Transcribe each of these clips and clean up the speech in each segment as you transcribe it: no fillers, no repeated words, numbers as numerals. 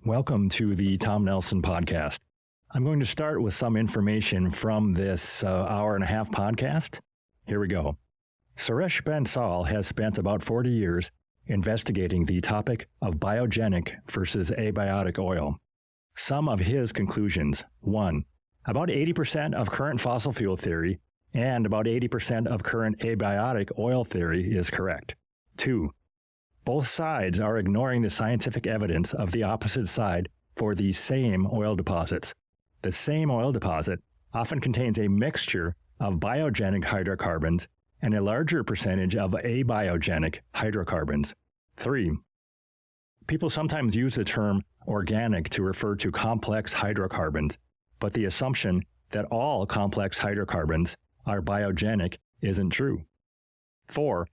Welcome to the Tom Nelson podcast. I'm going to start with some information from this hour-and-a-half podcast. Here we go. Suresh Bansal has spent about 40 years investigating the topic of biogenic versus abiotic oil. Some of his conclusions. 1. About 80% of current fossil fuel theory and about 80% of current abiotic oil theory is correct. 2. Both sides are ignoring the scientific evidence of the opposite side for the same oil deposits. The same oil deposit often contains a mixture of biogenic hydrocarbons and a larger percentage of abiogenic hydrocarbons. 3. People sometimes use the term organic to refer to complex hydrocarbons, but the assumption that all complex hydrocarbons are biogenic isn't true. 4.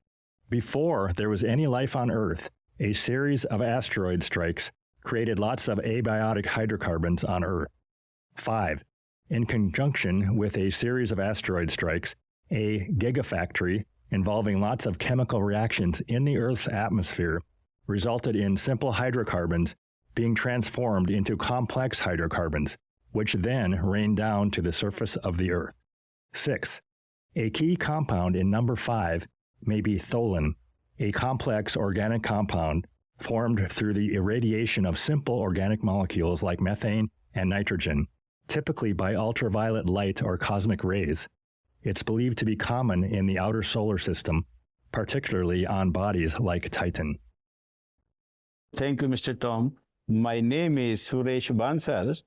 Before there was any life on Earth, a series of asteroid strikes created lots of abiotic hydrocarbons on Earth. 5. In conjunction with a series of asteroid strikes, a gigafactory involving lots of chemical reactions in the Earth's atmosphere resulted in simple hydrocarbons being transformed into complex hydrocarbons, which then rained down to the surface of the Earth. 6. A key compound in number 5 may be tholin, a complex organic compound formed through the irradiation of simple organic molecules like methane and nitrogen, typically by ultraviolet light or cosmic rays. It's believed to be common in the outer solar system, particularly on bodies like Titan. Thank you, Mr. Tom. My name is Suresh Bansal.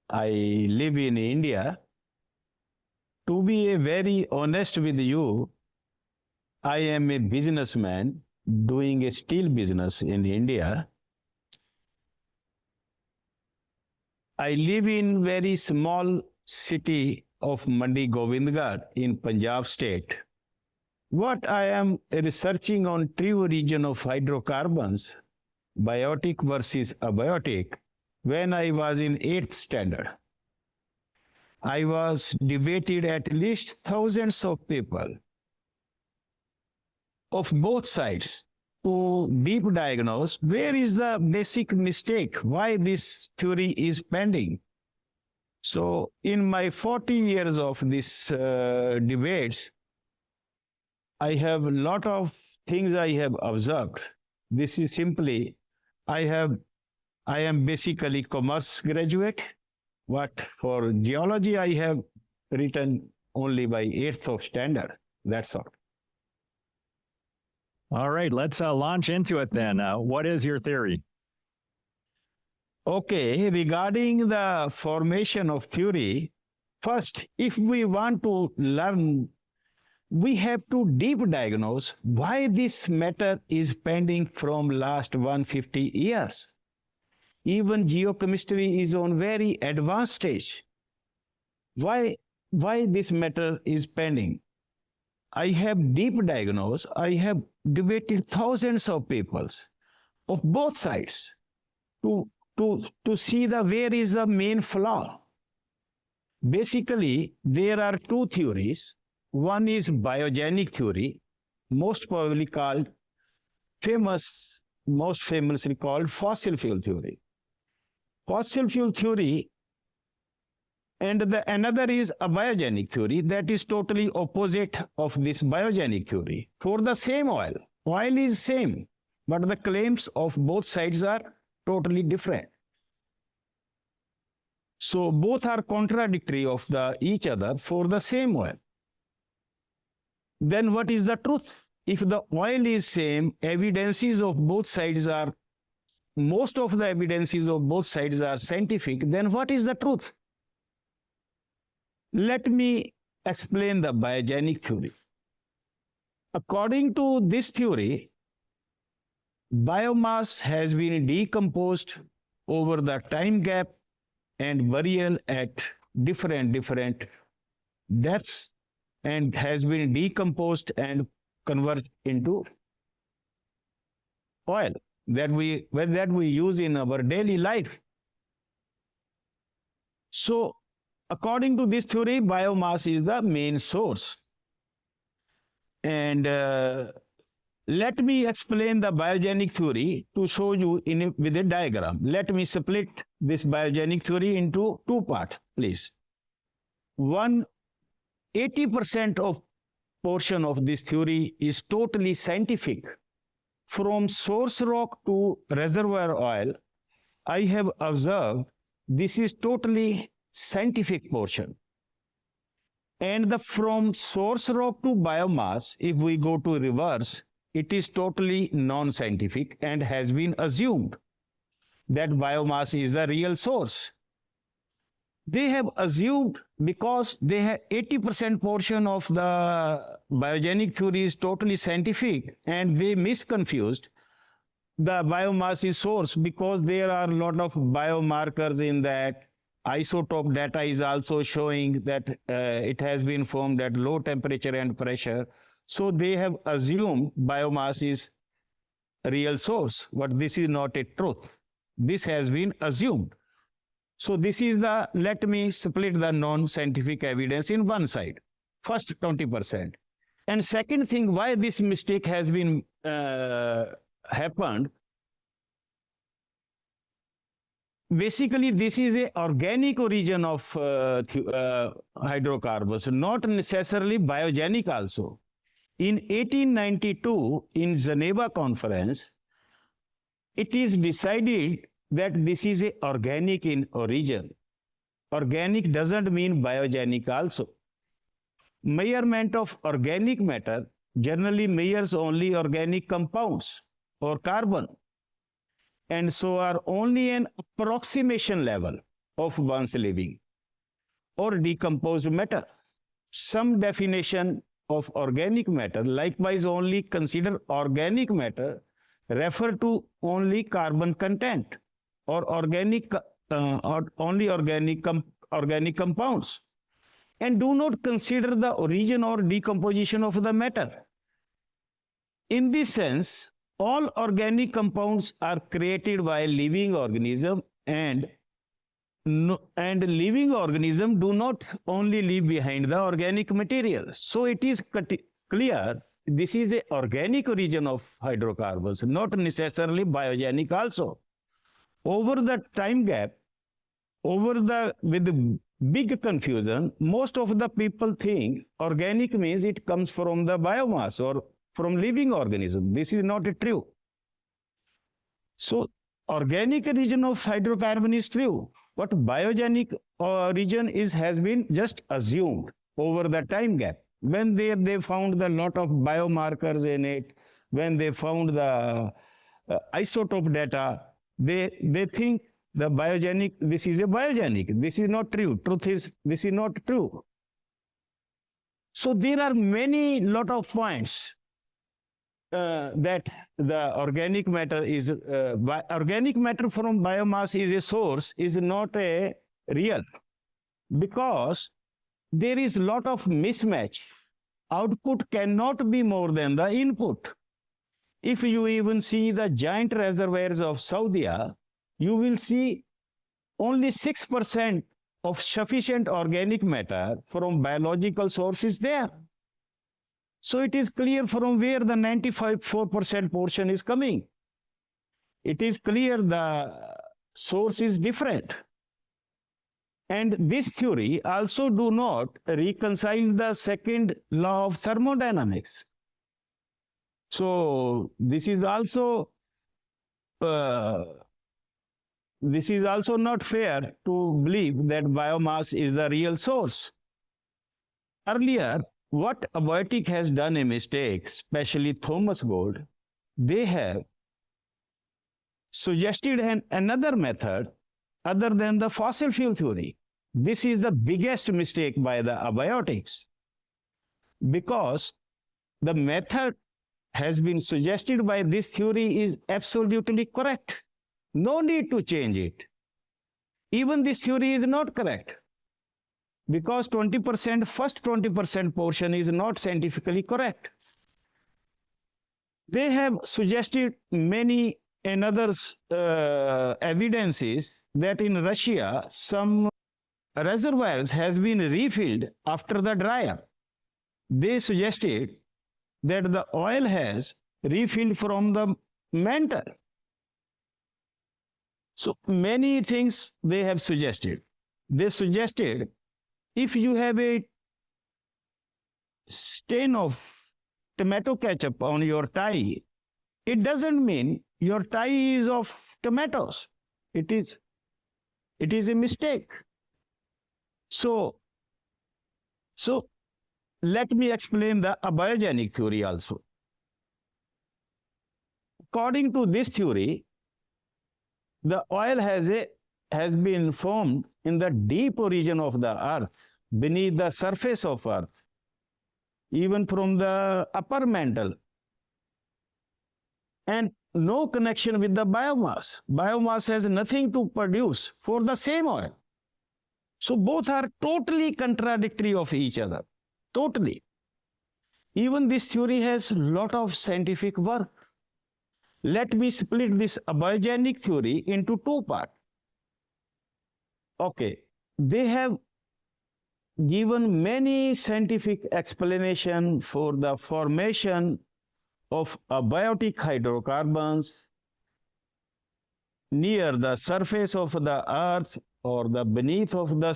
I live in India. To be very honest with you, I am a businessman doing a steel business in India. I live in very small city of Mandi Govindgarh in Punjab state. What I am researching on true origin of hydrocarbons, biotic versus abiotic, when I was in 8th standard. I was debated at least thousands of people of both sides to deep diagnose where is the basic mistake, why this theory is pending. So in my 40 years of this debates, I have a lot of things I have observed. This is simply, I am basically commerce graduate. What for geology I have written only by 8th of standard. That's all. All right, let's launch into it then. What is your theory? Okay, regarding the formation of theory, first, if we want to learn, we have to deep diagnose why this matter is pending from last 150 years. Even geochemistry is on very advanced stage. Why this matter is pending? I have deep diagnosed, I have debated thousands of people of both sides to see where is the main flaw. Basically, there are two theories. One is biogenic theory, most famously called fossil fuel theory. Fossil fuel theory, and another is abiogenic theory, that is totally opposite of this biogenic theory. For the same oil is same, but the claims of both sides are totally different. So both are contradictory of each other for the same oil. Then what is the truth? If the oil is same, most of the evidences of both sides are scientific, then what is the truth? Let me explain the biogenic theory. According to this theory, biomass has been decomposed over the time gap and burial at different depths and has been decomposed and converted into oil that we use in our daily life. So according to this theory, biomass is the main source. And let me explain the biogenic theory to show you with a diagram. Let me split this biogenic theory into two parts, please. 80% of portion of this theory is totally scientific. From source rock to reservoir oil, I have observed this is totally scientific portion. And from source rock to biomass, if we go to reverse, it is totally non-scientific and has been assumed that biomass is the real source. They have assumed because they have 80% portion of the biogenic theory is totally scientific, and they misconfused the biomass is source because there are a lot of biomarkers in that. Isotope data is also showing that it has been formed at low temperature and pressure. So they have assumed biomass is a real source, but this is not a truth. This has been assumed. So this is the, let me split the non-scientific evidence in one side. First 20%. And second thing, why this mistake has been happened. Basically, this is an organic origin of hydrocarbons, not necessarily biogenic also. In 1892, in Geneva Conference, it is decided that this is a organic in origin. Organic doesn't mean biogenic also. Measurement of organic matter generally measures only organic compounds or carbon, and so are only an approximation level of one's living or decomposed matter. Some definition of organic matter likewise only consider organic matter refer to only carbon content or organic organic compounds, and do not consider the origin or decomposition of the matter. In this sense, all organic compounds are created by living organism, and living organism do not only leave behind the organic material. So it is clear this is an organic origin of hydrocarbons, not necessarily biogenic also. Over the time gap, with the big confusion, most of the people think organic means it comes from the biomass or from living organism. This is not true. So organic origin of hydrocarbon is true, but biogenic origin has been just assumed over the time gap. When they found a lot of biomarkers in it, when they found the isotope data, they think the biogenic, this is a biogenic. This is not true. Truth is, this is not true. So there are lot of points that the organic matter is, organic matter from biomass is a source, is not a real, because there is lot of mismatch. Output cannot be more than the input. If you even see the giant reservoirs of Saudi, you will see only 6% of sufficient organic matter from biological sources there. So it is clear from where the 95% portion is coming. It is clear the source is different. And this theory also do not reconcile the second law of thermodynamics. So this is also not fair to believe that biomass is the real source. Earlier, what Abiotic has done a mistake, especially Thomas Gold, they have suggested another method other than the fossil fuel theory. This is the biggest mistake by the Abiotics, because the method has been suggested by this theory is absolutely correct. No need to change it. Even this theory is not correct, because first 20% portion is not scientifically correct. They have suggested many another evidences that in Russia, some reservoirs has been refilled after the dry up. They suggested that the oil has refilled from the mantle. So many things they have suggested. They suggested if you have a stain of tomato ketchup on your tie, it doesn't mean your tie is of tomatoes. It is a mistake. So let me explain the abiogenic theory also. According to this theory, the oil has been formed in the deep origin of the earth, beneath the surface of earth, even from the upper mantle, and no connection with the biomass. Biomass has nothing to produce for the same oil. So both are totally contradictory of each other. Totally. Even this theory has a lot of scientific work. Let me split this abiogenic theory into two parts. Okay, they have given many scientific explanation for the formation of abiotic hydrocarbons near the surface of the earth or the beneath of the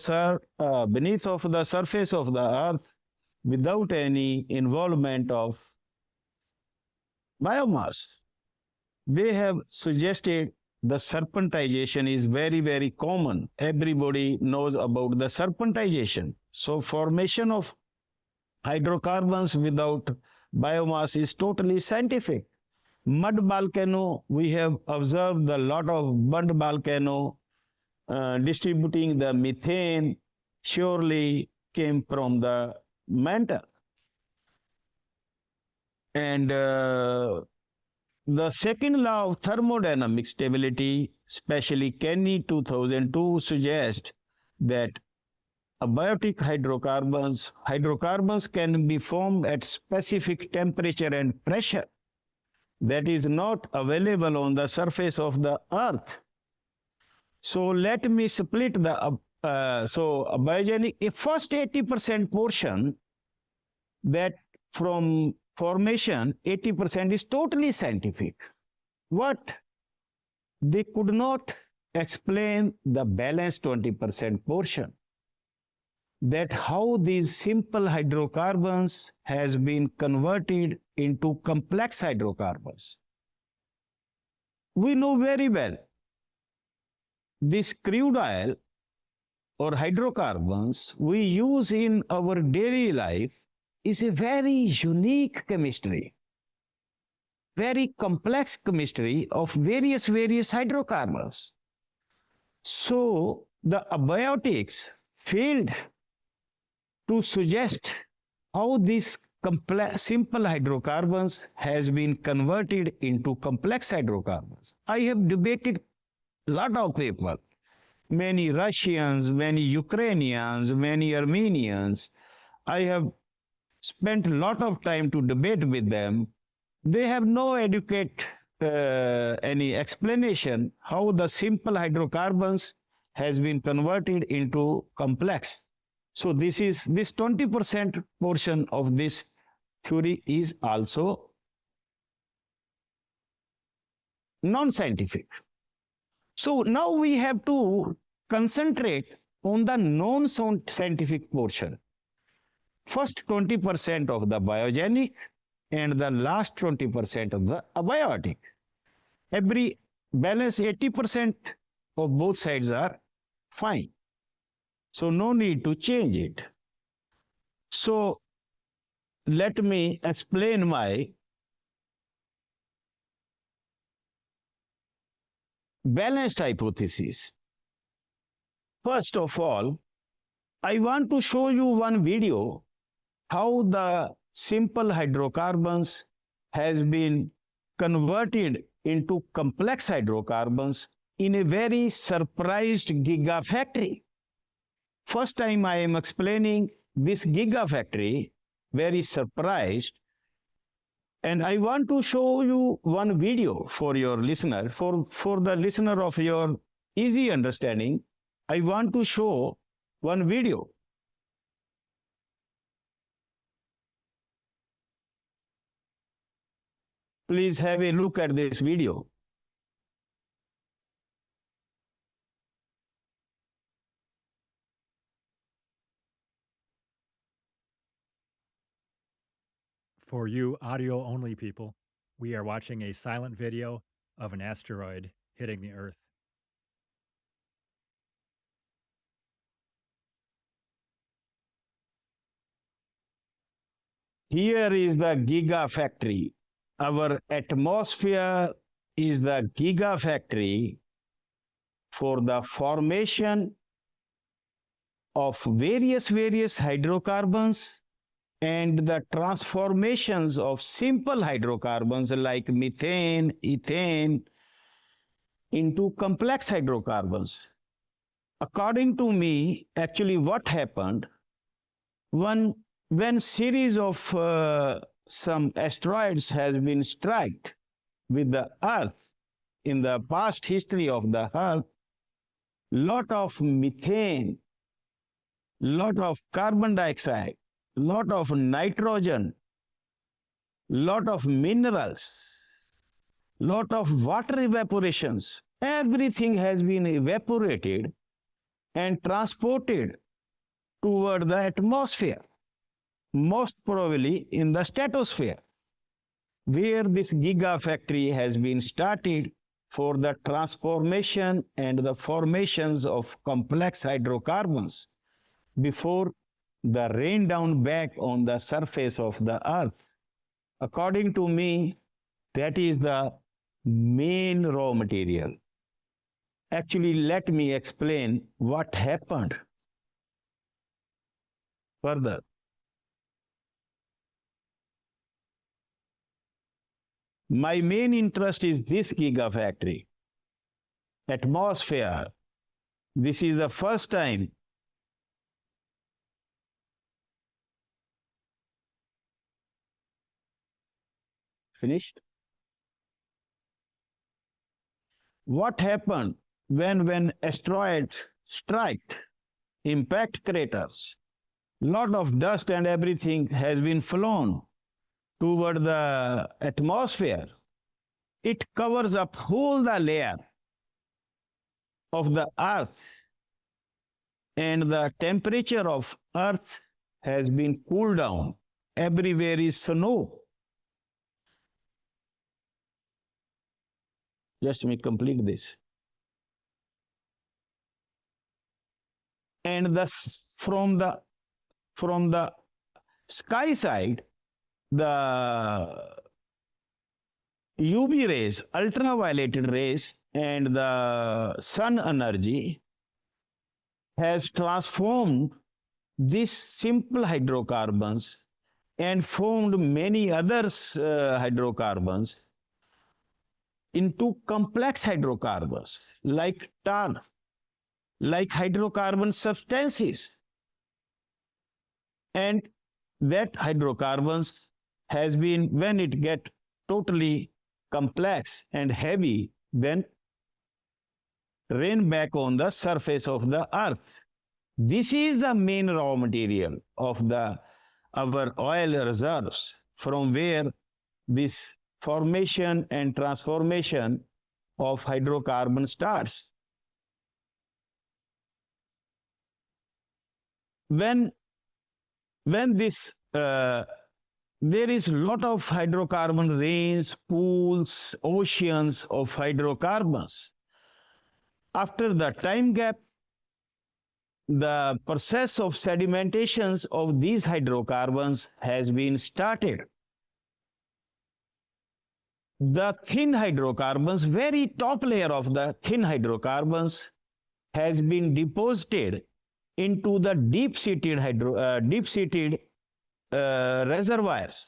surface of the earth without any involvement of biomass. They have suggested the serpentization is very, very common. Everybody knows about the serpentization. So formation of hydrocarbons without biomass is totally scientific. Mud volcano, we have observed a lot of mud volcano distributing the methane, surely came from the mantle. And the second law of thermodynamic stability, especially Kenny 2002, suggests that abiotic hydrocarbons can be formed at specific temperature and pressure that is not available on the surface of the earth. So let me split the abiogenic, a first 80% portion that from formation, 80% is totally scientific. What? They could not explain the balance 20% portion. That how these simple hydrocarbons has been converted into complex hydrocarbons. We know very well this crude oil or hydrocarbons we use in our daily life is a very unique chemistry, very complex chemistry of various hydrocarbons. So the abiotics failed to suggest how these simple hydrocarbons has been converted into complex hydrocarbons. I have debated a lot of people, many Russians, many Ukrainians, many Armenians. I have spent a lot of time to debate with them. They have no adequate any explanation how the simple hydrocarbons has been converted into complex. So this 20% portion of this theory is also non-scientific. So now we have to concentrate on the non-scientific portion. First 20% of the biogenic and the last 20% of the abiotic. Every balance 80% of both sides are fine. So no need to change it. So let me explain my balanced hypothesis. First of all, I want to show you one video how the simple hydrocarbons has been converted into complex hydrocarbons in a very surprised gigafactory. First time I am explaining this gigafactory, very surprised, and I want to show you one video for your listener, for the listener of your easy understanding. I want to show one video. Please have a look at this video. For you audio-only people, we are watching a silent video of an asteroid hitting the Earth. Here is the gigafactory. Our atmosphere is the gigafactory for the formation of various hydrocarbons and the transformations of simple hydrocarbons like methane, ethane into complex hydrocarbons. According to me, actually what happened, when series of some asteroids has been struck with the Earth in the past history of the Earth, lot of methane, lot of carbon dioxide, lot of nitrogen, lot of minerals, lot of water evaporations, everything has been evaporated and transported toward the atmosphere, most probably in the stratosphere, where this gigafactory has been started for the transformation and the formations of complex hydrocarbons before the rain down back on the surface of the Earth. According to me, that is the main raw material. Actually, let me explain what happened further. My main interest is this gigafactory, atmosphere. This is the first time finished. What happened when asteroids strike, impact craters, lot of dust and everything has been flown toward the atmosphere. It covers up whole the layer of the Earth, and the temperature of Earth has been cooled down. Everywhere is snow. Just let me complete this. And thus from the sky side, the UV rays, ultraviolet rays, and the sun energy has transformed these simple hydrocarbons and formed many other hydrocarbons into complex hydrocarbons like tar, like hydrocarbon substances. And that hydrocarbons has been, when it get totally complex and heavy, then rain back on the surface of the Earth. This is the main raw material of our oil reserves, from where this formation and transformation of hydrocarbon starts. When this there is a lot of hydrocarbon rains, pools, oceans of hydrocarbons. After the time gap, the process of sedimentations of these hydrocarbons has been started. The thin hydrocarbons, very top layer of the thin hydrocarbons, has been deposited into the deep-seated reservoirs,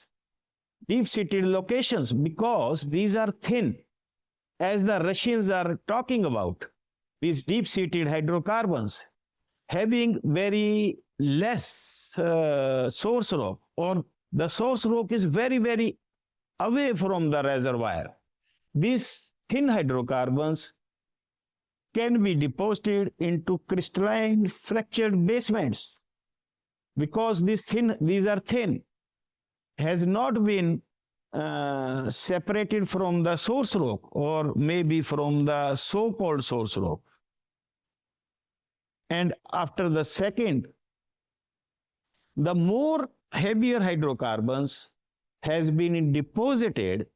deep-seated locations, because these are thin. As the Russians are talking about, these deep-seated hydrocarbons having very less source rock, or the source rock is very away from the reservoir. These thin hydrocarbons can be deposited into crystalline fractured basements, because these are thin, has not been separated from the source rock, or maybe from the so-called source rock. And after the second, the more heavier hydrocarbons has been deposited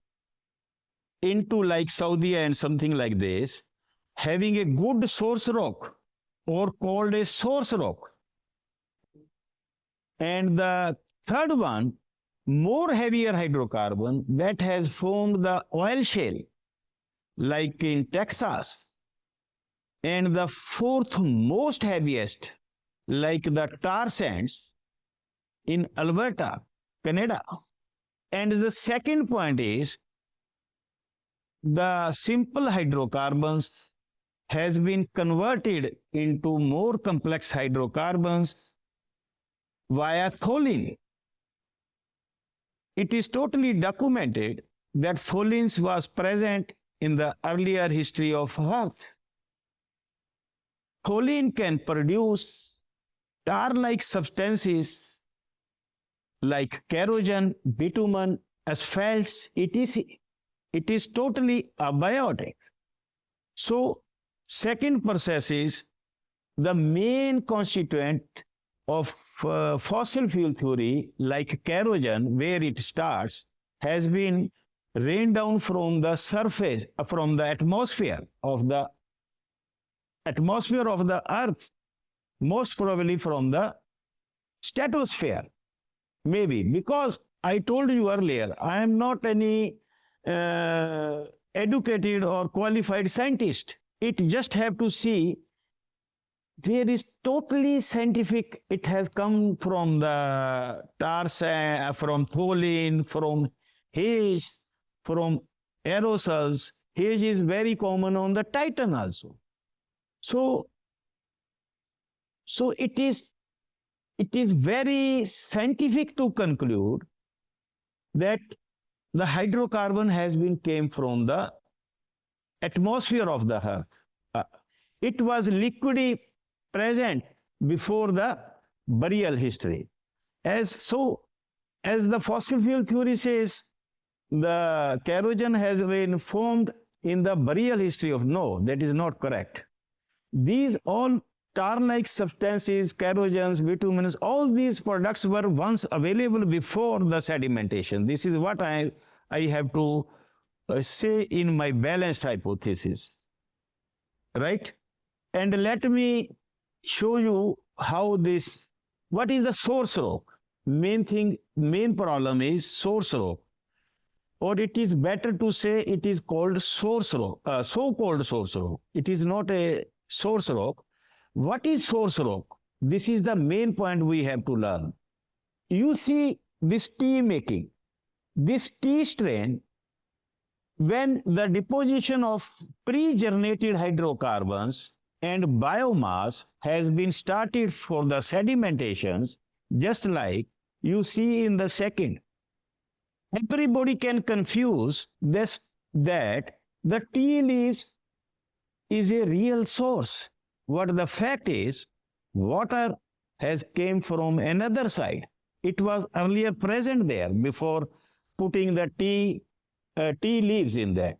into like Saudi and something like this, having a good source rock or called a source rock. And the third one, more heavier hydrocarbon that has formed the oil shale, like in Texas. And the fourth most heaviest, like the tar sands in Alberta, Canada. And the second point is, the simple hydrocarbons has been converted into more complex hydrocarbons via tholin. It is totally documented that tholins was present in the earlier history of Earth. Tholin can produce tar-like substances like kerogen, bitumen, asphalts, etc. It is totally abiotic. So, second process is the main constituent of fossil fuel theory, like kerogen, where it starts, has been rained down from the surface, from the atmosphere of the Earth, most probably from the stratosphere. Maybe, because I told you earlier, I am not any educated or qualified scientist. It just have to see there is totally scientific. It has come from the tar sand, from tholin, from haze, from aerosols. Haze is very common on the Titan also. So it is very scientific to conclude that the hydrocarbon has been came from the atmosphere of the Earth. It was liquidy present before the burial history. As the fossil fuel theory says, the kerogen has been formed in the burial history of, no, that is not correct. These all tar-like substances, kerogens, bitumens, all these products were once available before the sedimentation. This is what I have to say in my balanced hypothesis, right? And let me show you how this, what is the source rock? Main problem is source rock. Or it is better to say it is called source rock, so-called source rock. It is not a source rock. What is source rock? This is the main point we have to learn. You see this tea making. This tea strain, when the deposition of pre-germinated hydrocarbons and biomass has been started for the sedimentations, just like you see in the second. Everybody can confuse this, that the tea leaves is a real source. What the fact is, water has came from another side. It was earlier present there before putting the tea leaves in that.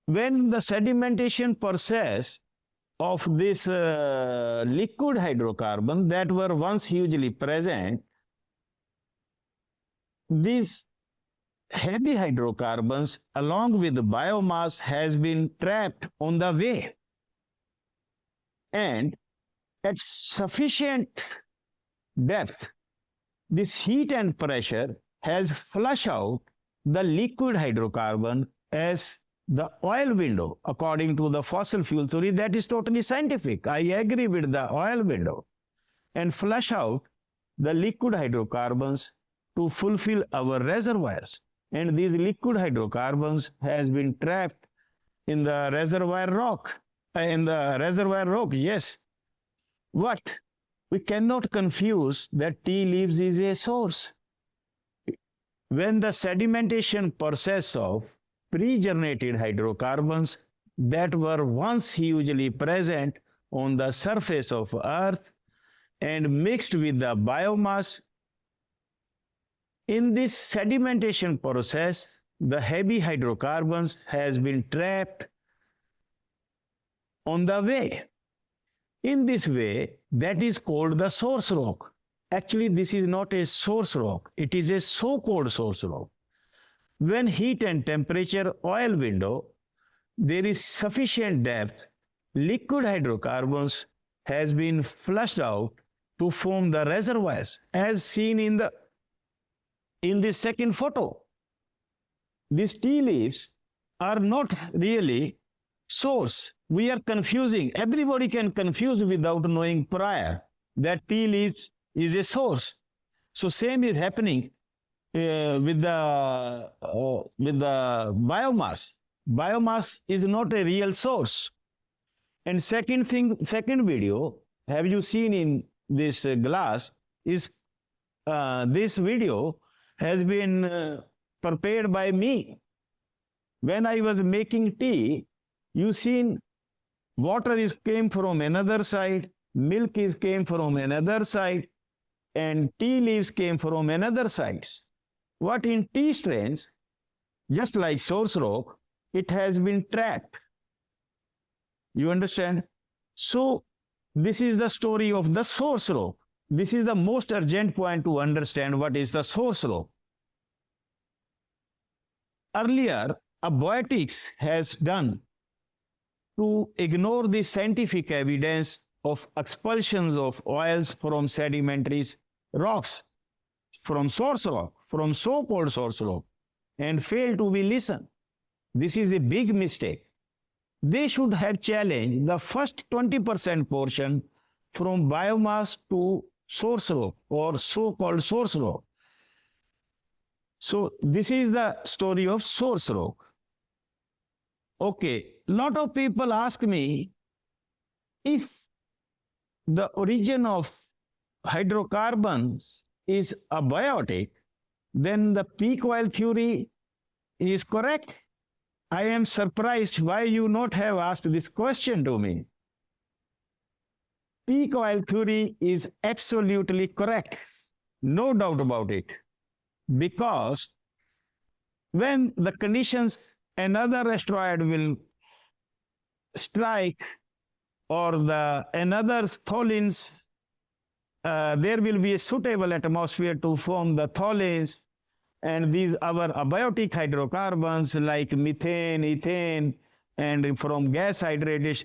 When the sedimentation process of this liquid hydrocarbon that were once hugely present, these heavy hydrocarbons along with the biomass has been trapped on the way. And at sufficient depth, this heat and pressure has flushed out the liquid hydrocarbon as the oil window, according to the fossil fuel theory. That is totally scientific. I agree with the oil window, and flush out the liquid hydrocarbons to fulfill our reservoirs. And these liquid hydrocarbons has been trapped in the reservoir rock. Yes. What? We cannot confuse that tea leaves is a source. When the sedimentation process of pre-germinated hydrocarbons that were once hugely present on the surface of Earth and mixed with the biomass In this sedimentation process, the heavy hydrocarbons has been trapped on the way. In this way, that is called the source rock. Actually, this is not a source rock. It is a so-called source rock. When heat and temperature oil window, there is sufficient depth, liquid hydrocarbons has been flushed out to form the reservoirs, as seen in the second photo. These tea leaves are not really source. We are confusing. Everybody can confuse without knowing prior that tea leaves is a source. So same is happening with the biomass. Biomass is not a real source. And second video, have you seen in this glass, is this video has been prepared by me. When I was making tea, you seen water came from another side, milk came from another side, and tea leaves came from another side. What in tea strains, just like source rock, it has been trapped. You understand? So this is the story of the source rock. This is the most urgent point to understand what is the source rock. Earlier, Abiotics has done to ignore the scientific evidence of expulsions of oils from sedimentary rocks, from source rock, from so-called source rock, and fail to be listened. This is a big mistake. They should have challenged the first 20% portion from biomass to source rock or so-called source rock. So this is the story of source rock. Okay, lot of people ask me, if the origin of hydrocarbons is abiotic, then the peak oil theory is correct. I am surprised why you not have asked this question to me. Peak oil theory is absolutely correct, no doubt about it, because when the conditions another asteroid will strike or another tholins, there will be a suitable atmosphere to form the tholins, and these our abiotic hydrocarbons like methane, ethane, and from gas hydrates,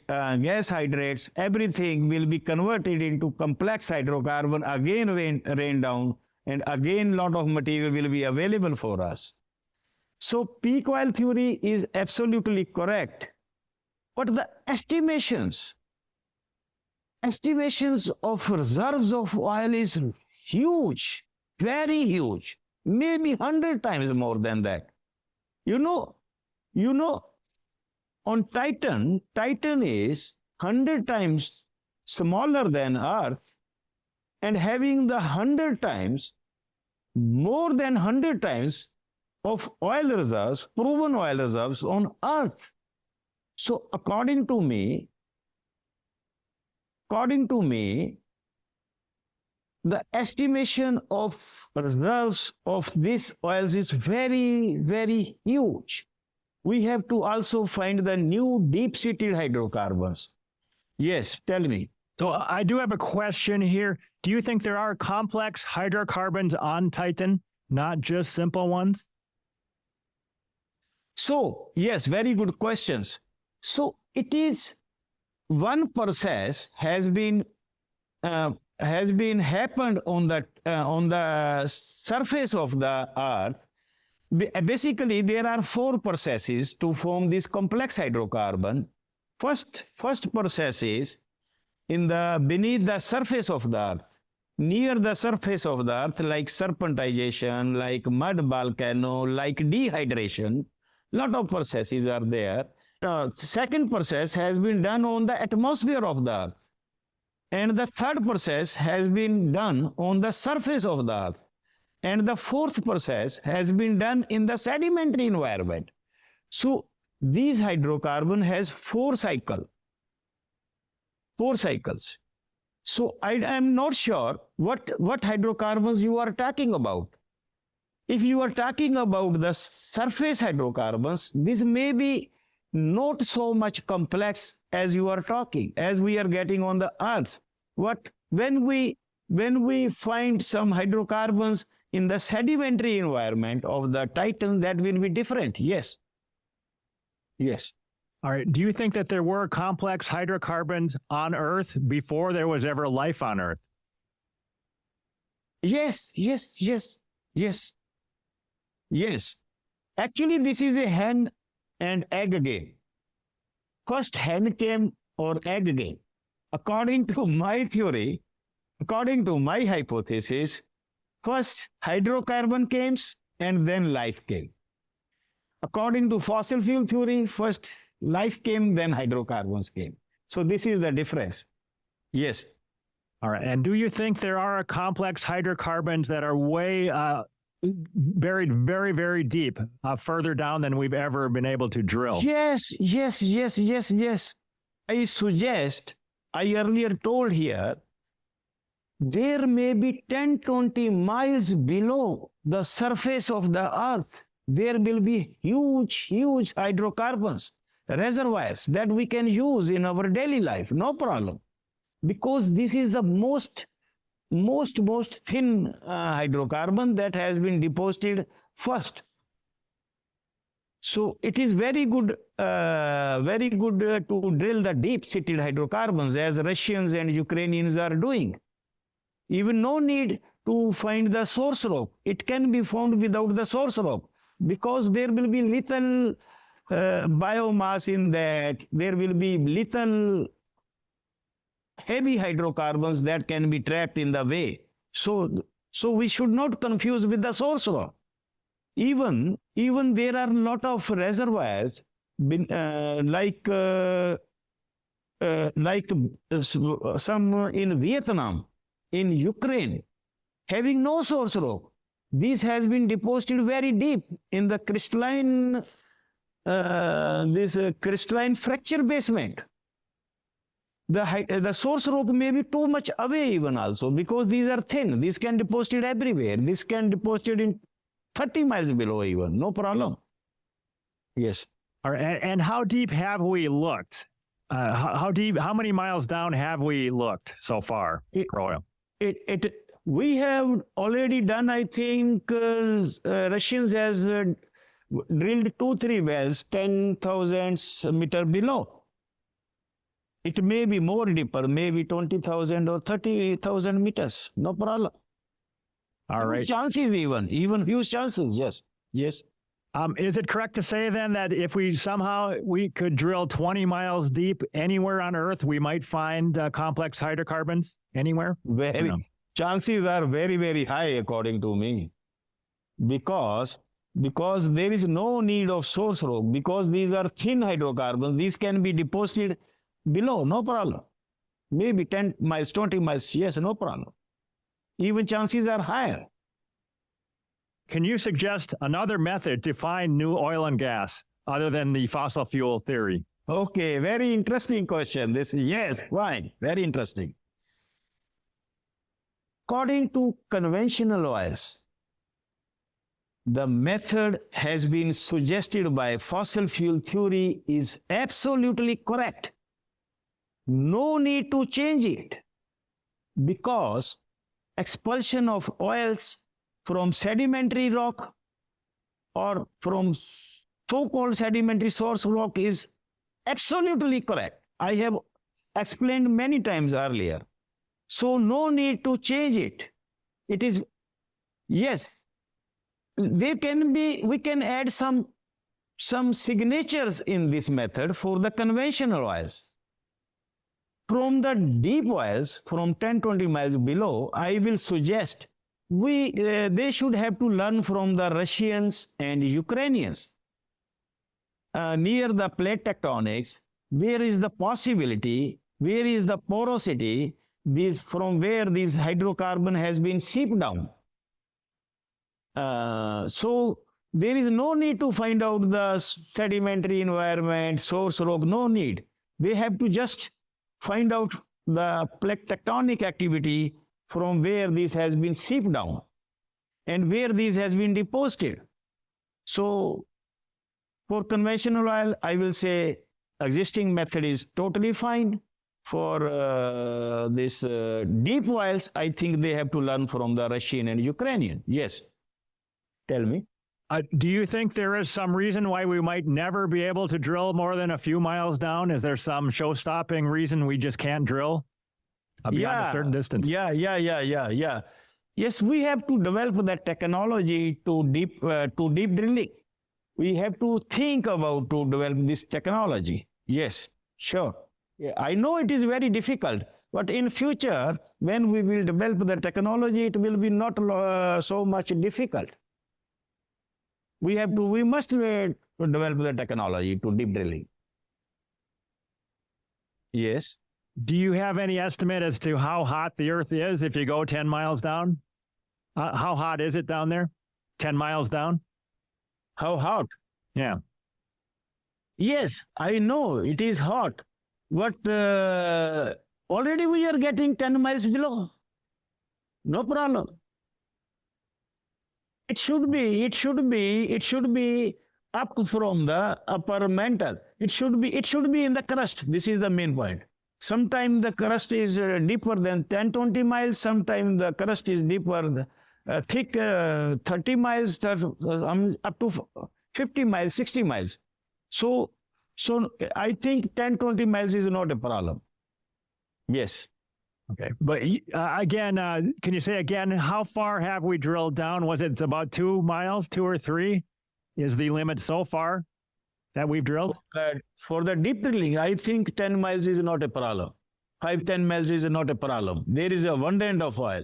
everything will be converted into complex hydrocarbon, again rain down, and again lot of material will be available for us. So peak oil theory is absolutely correct, but the estimations of reserves of oil is huge, very huge, maybe 100 times more than that. You know, on Titan is 100 times smaller than Earth and having the 100 times, more than 100 times of oil reserves, proven oil reserves on Earth. So according to me, the estimation of reserves of these oils is very, very huge. We have to also find the new deep-seated hydrocarbons. Yes, tell me. So I do have a question here. Do you think there are complex hydrocarbons on Titan, not just simple ones? So, yes, very good questions. So it is one process has been happened on the surface of the Earth. Basically, there are 4 processes to form this complex hydrocarbon. First process is beneath the surface of the Earth, near the surface of the Earth, like serpentization, like mud volcano, like dehydration. Lot of processes are there. Second process has been done on the atmosphere of the Earth. And the third process has been done on the surface of the Earth. And the fourth process has been done in the sedimentary environment. So these hydrocarbon has 4 cycles. So I am not sure what hydrocarbons you are talking about. if you are talking about the surface hydrocarbons, this may be not so much complex as you are talking, as we are getting on the earth. When we find some hydrocarbons in the sedimentary environment of the Titan, that will be different. Yes. Yes. All right. Do you think that there were complex hydrocarbons on Earth before there was ever life on Earth? Yes. Actually, this is a hen and egg game. First hen came or egg game. According to my theory, according to my hypothesis, first hydrocarbon came and then life came. According to fossil fuel theory, first life came, then hydrocarbons came. So this is the difference. Yes. All right. And do you think there are complex hydrocarbons that are way buried very, very deep, further down than we've ever been able to drill? Yes. I suggest, I earlier told here, there may be 10-20 miles below the surface of the earth. There will be huge hydrocarbons, reservoirs that we can use in our daily life, no problem. Because this is the most thin hydrocarbon that has been deposited first. So it is very good to drill the deep-seated hydrocarbons as Russians and Ukrainians are doing. Even no need to find the source rock. It can be found without the source rock because there will be little biomass in that. There will be little heavy hydrocarbons that can be trapped in the way. So we should not confuse with the source rock. Even there are a lot of reservoirs like some in Vietnam, in Ukraine, having no source rock. This has been deposited very deep in the crystalline fracture basement. The source rock may be too much away even also because these are thin. This can deposit everywhere. This can deposit in 30 miles below even, no problem. Yes. All right. And how deep have we looked? How many miles down have we looked so far, Royal? We have already done, I think, Russians has drilled 2-3 wells, 10,000 meters below. It may be more deeper, maybe 20,000 or 30,000 meters, no problem. All right. Chances even huge chances, yes. Yes. Is it correct to say then that if we could drill 20 miles deep anywhere on Earth, we might find complex hydrocarbons anywhere? Chances are very, very high according to me. Because there is no need of source rock, because these are thin hydrocarbons, these can be deposited below, no problem. Maybe 10 miles, 20 miles, yes, no problem. Even chances are higher. Can you suggest another method to find new oil and gas other than the fossil fuel theory? Okay, very interesting question. Yes, fine, very interesting. According to conventional oils, the method has been suggested by fossil fuel theory is absolutely correct. No need to change it because expulsion of oils from sedimentary rock or from so-called sedimentary source rock is absolutely correct. I have explained many times earlier. So no need to change it. It is, yes, we can add some signatures in this method for the conventional oils. From the deep oils, from 10-20 miles below, I will suggest they should have to learn from the Russians and Ukrainians. Near the plate tectonics, where is the possibility, where is the porosity, from where this hydrocarbon has been seeped down. So there is no need to find out the sedimentary environment, source rock, no need. They have to just find out the plate tectonic activity from where this has been seeped down. and where this has been deposited. So for conventional oil, I will say existing method is totally fine. For this deep oils, I think they have to learn from the Russian and Ukrainian. Yes. Tell me. Do you think there is some reason why we might never be able to drill more than a few miles down? Is there some show-stopping reason we just can't drill beyond a certain distance? Yeah. Yes, we have to develop that technology to deep drilling. We have to think about to develop this technology. Yes, sure. Yeah, I know it is very difficult, but in future, when we will develop the technology, it will be not so much difficult. We must develop the technology to deep drilling. Yes. Do you have any estimate as to how hot the Earth is if you go 10 miles down? How hot is it down there? 10 miles down? How hot? Yeah. Yes, I know it is hot, but already we are getting 10 miles below. No problem. It should be up from the upper mantle. It should be in the crust. This is the main point. Sometimes the crust is deeper than 10-20 miles. Sometimes the crust is deeper, thick 30 miles, up to 50 miles, 60 miles. So I think 10-20 miles is not a problem. Yes. Okay. But again, can you say again, how far have we drilled down? Was it about 2 miles, 2 or 3? Is the limit so far that we've drilled? For the deep drilling, I think 10 miles is not a problem. 5-10 miles is not a problem. There is abundant of oil.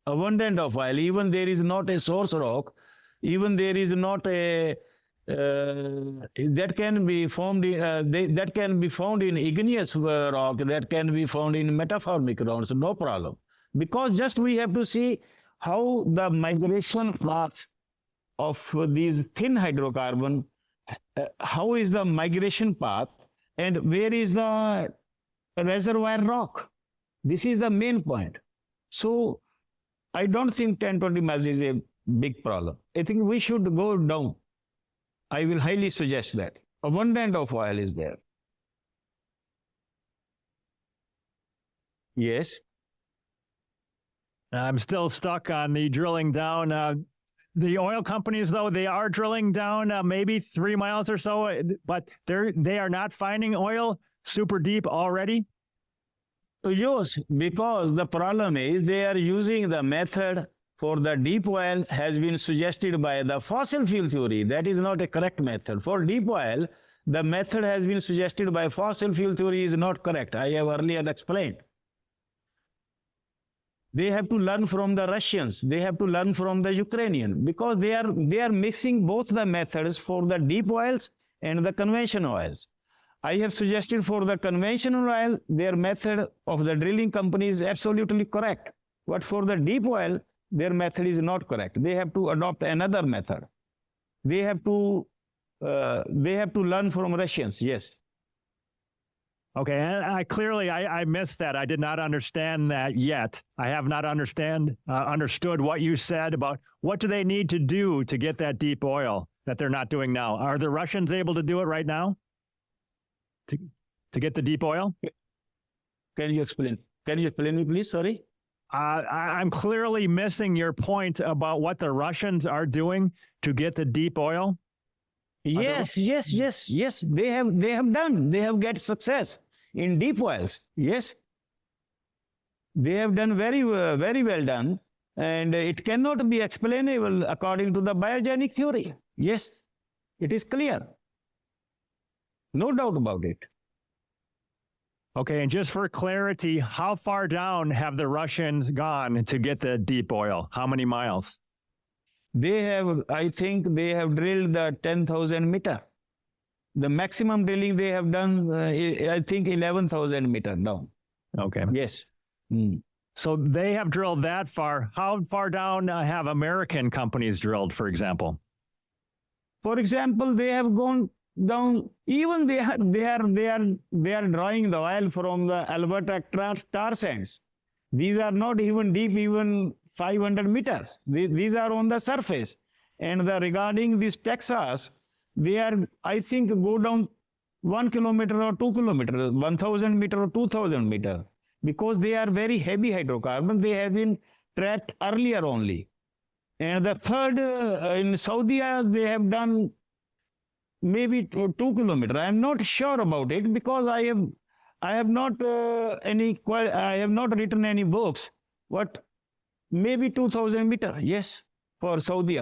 Even there is not a source rock. Even there is not a that can be found in igneous rock, that can be found in metamorphic rocks, no problem. Because just we have to see how the migration paths of these thin hydrocarbon, how is the migration path and where is the reservoir rock. This is the main point. So I don't think 10-20 miles is a big problem. I think we should go down. I will highly suggest that. Abundant of oil is there. Yes. I'm still stuck on the drilling down. The oil companies, though, they are drilling down maybe 3 miles or so, but they are not finding oil super deep already. Yes, because the problem is they are using the method for the deep oil has been suggested by the fossil fuel theory. That is not a correct method. For deep oil, the method has been suggested by fossil fuel theory is not correct. I have earlier explained. They have to learn from the Russians. They have to learn from the Ukrainian because they are mixing both the methods for the deep oils and the conventional oils. I have suggested for the conventional oil, their method of the drilling company is absolutely correct. But for the deep oil, their method is not correct. They have to adopt another method. They have to learn from Russians. Yes. Okay, and I missed that. I did not understand that yet. I have not understood what you said about what do they need to do to get that deep oil that they're not doing now. Are the Russians able to do it right now? To get the deep oil? Can you explain? Can you explain me, please? Sorry. I'm clearly missing your point about what the Russians are doing to get the deep oil. Yes. They have done. They have got success in deep oils. Yes. They have done very well done. And it cannot be explainable according to the biogenic theory. Yes, it is clear. No doubt about it. Okay, and just for clarity, how far down have the Russians gone to get the deep oil? How many miles? I think they have drilled the 10,000 meter. The maximum drilling they have done, I think 11,000 meter down. Okay. Yes. So they have drilled that far. How far down have American companies drilled, for example? For example, they have gone down. Even they are drawing the oil from the Alberta tar sands. These are not even deep, even 500 meters. These are on the surface. And regarding this Texas, they are, I think, go down 1 kilometer or 2 kilometers, 1,000 meter or 2,000 meter, because they are very heavy hydrocarbons. They have been tracked earlier only. And the third, in Saudi, they have done maybe 2 kilometers. I am not sure about it because I have not written any books. But maybe 2,000 meter, yes, for Saudi.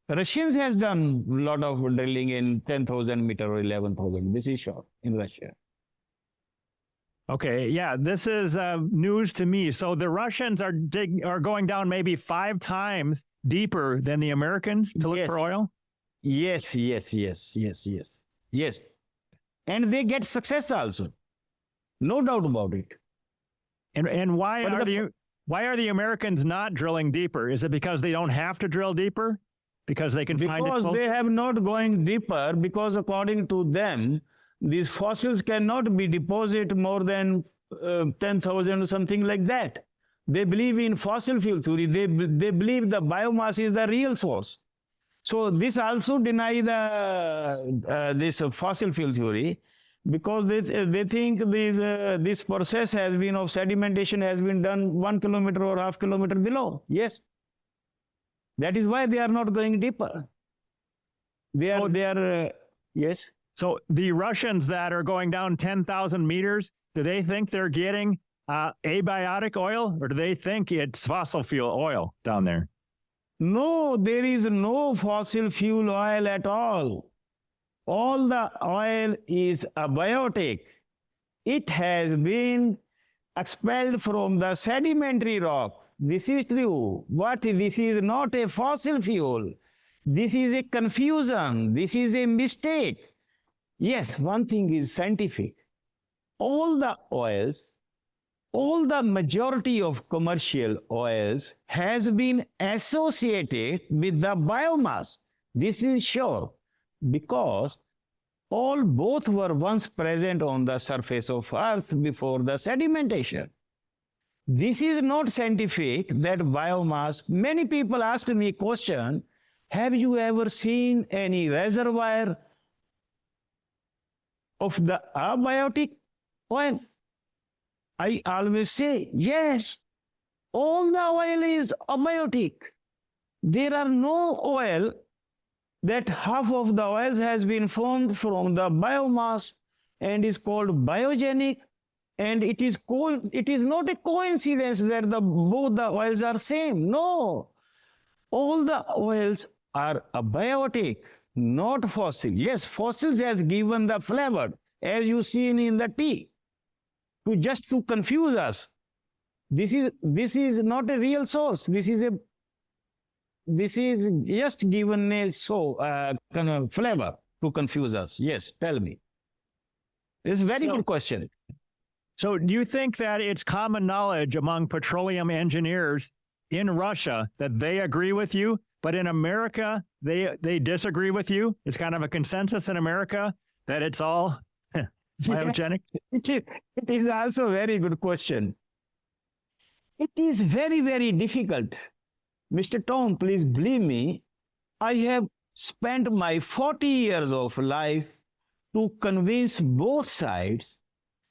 Russians has done a lot of drilling in 10,000 meter or 11,000. This is sure in Russia. Okay, yeah, this is news to me. So the Russians are going down maybe 5 times deeper than the Americans to look for oil? Yes. And they get success also. No doubt about it. And why are the Americans not drilling deeper? Is it because they don't have to drill deeper? Because they can find it closer? Because they have not going deeper, because according to them, these fossils cannot be deposited more than 10,000 or something like that. They believe in fossil fuel theory. They believe the biomass is the real source. So this also deny this fossil fuel theory, because they think this process has been of sedimentation has been done 1 kilometer or half kilometer below. Yes. That is why they are not going deeper. Yes. So the Russians that are going down 10,000 meters, do they think they're getting abiotic oil, or do they think it's fossil fuel oil down there? No, there is no fossil fuel oil at all. All the oil is abiotic. It has been expelled from the sedimentary rock. This is true, but this is not a fossil fuel. This is a confusion. This is a mistake. Yes, one thing is scientific. All the oils, all the majority of commercial oils has been associated with the biomass. This is sure, because both were once present on the surface of Earth before the sedimentation. This is not scientific, that biomass. Many people ask me a question, have you ever seen any reservoir of the abiotic oil? I always say, yes, all the oil is abiotic. There are no oil that half of the oils has been formed from the biomass and is called biogenic. And it is not a coincidence that both the oils are same. No, all the oils are abiotic, not fossil. Yes, fossils has given the flavor, as you see in the tea, just to confuse us. This is not a real source. This is just given a kind of flavor to confuse us. Yes, tell me. It's a very good question. So do you think that it's common knowledge among petroleum engineers in Russia that they agree with you, but in America, they disagree with you? It's kind of a consensus in America that it's all biogenic? Yes, it is also a very good question. It is very, very difficult. Mr. Tom, please believe me, I have spent my 40 years of life to convince both sides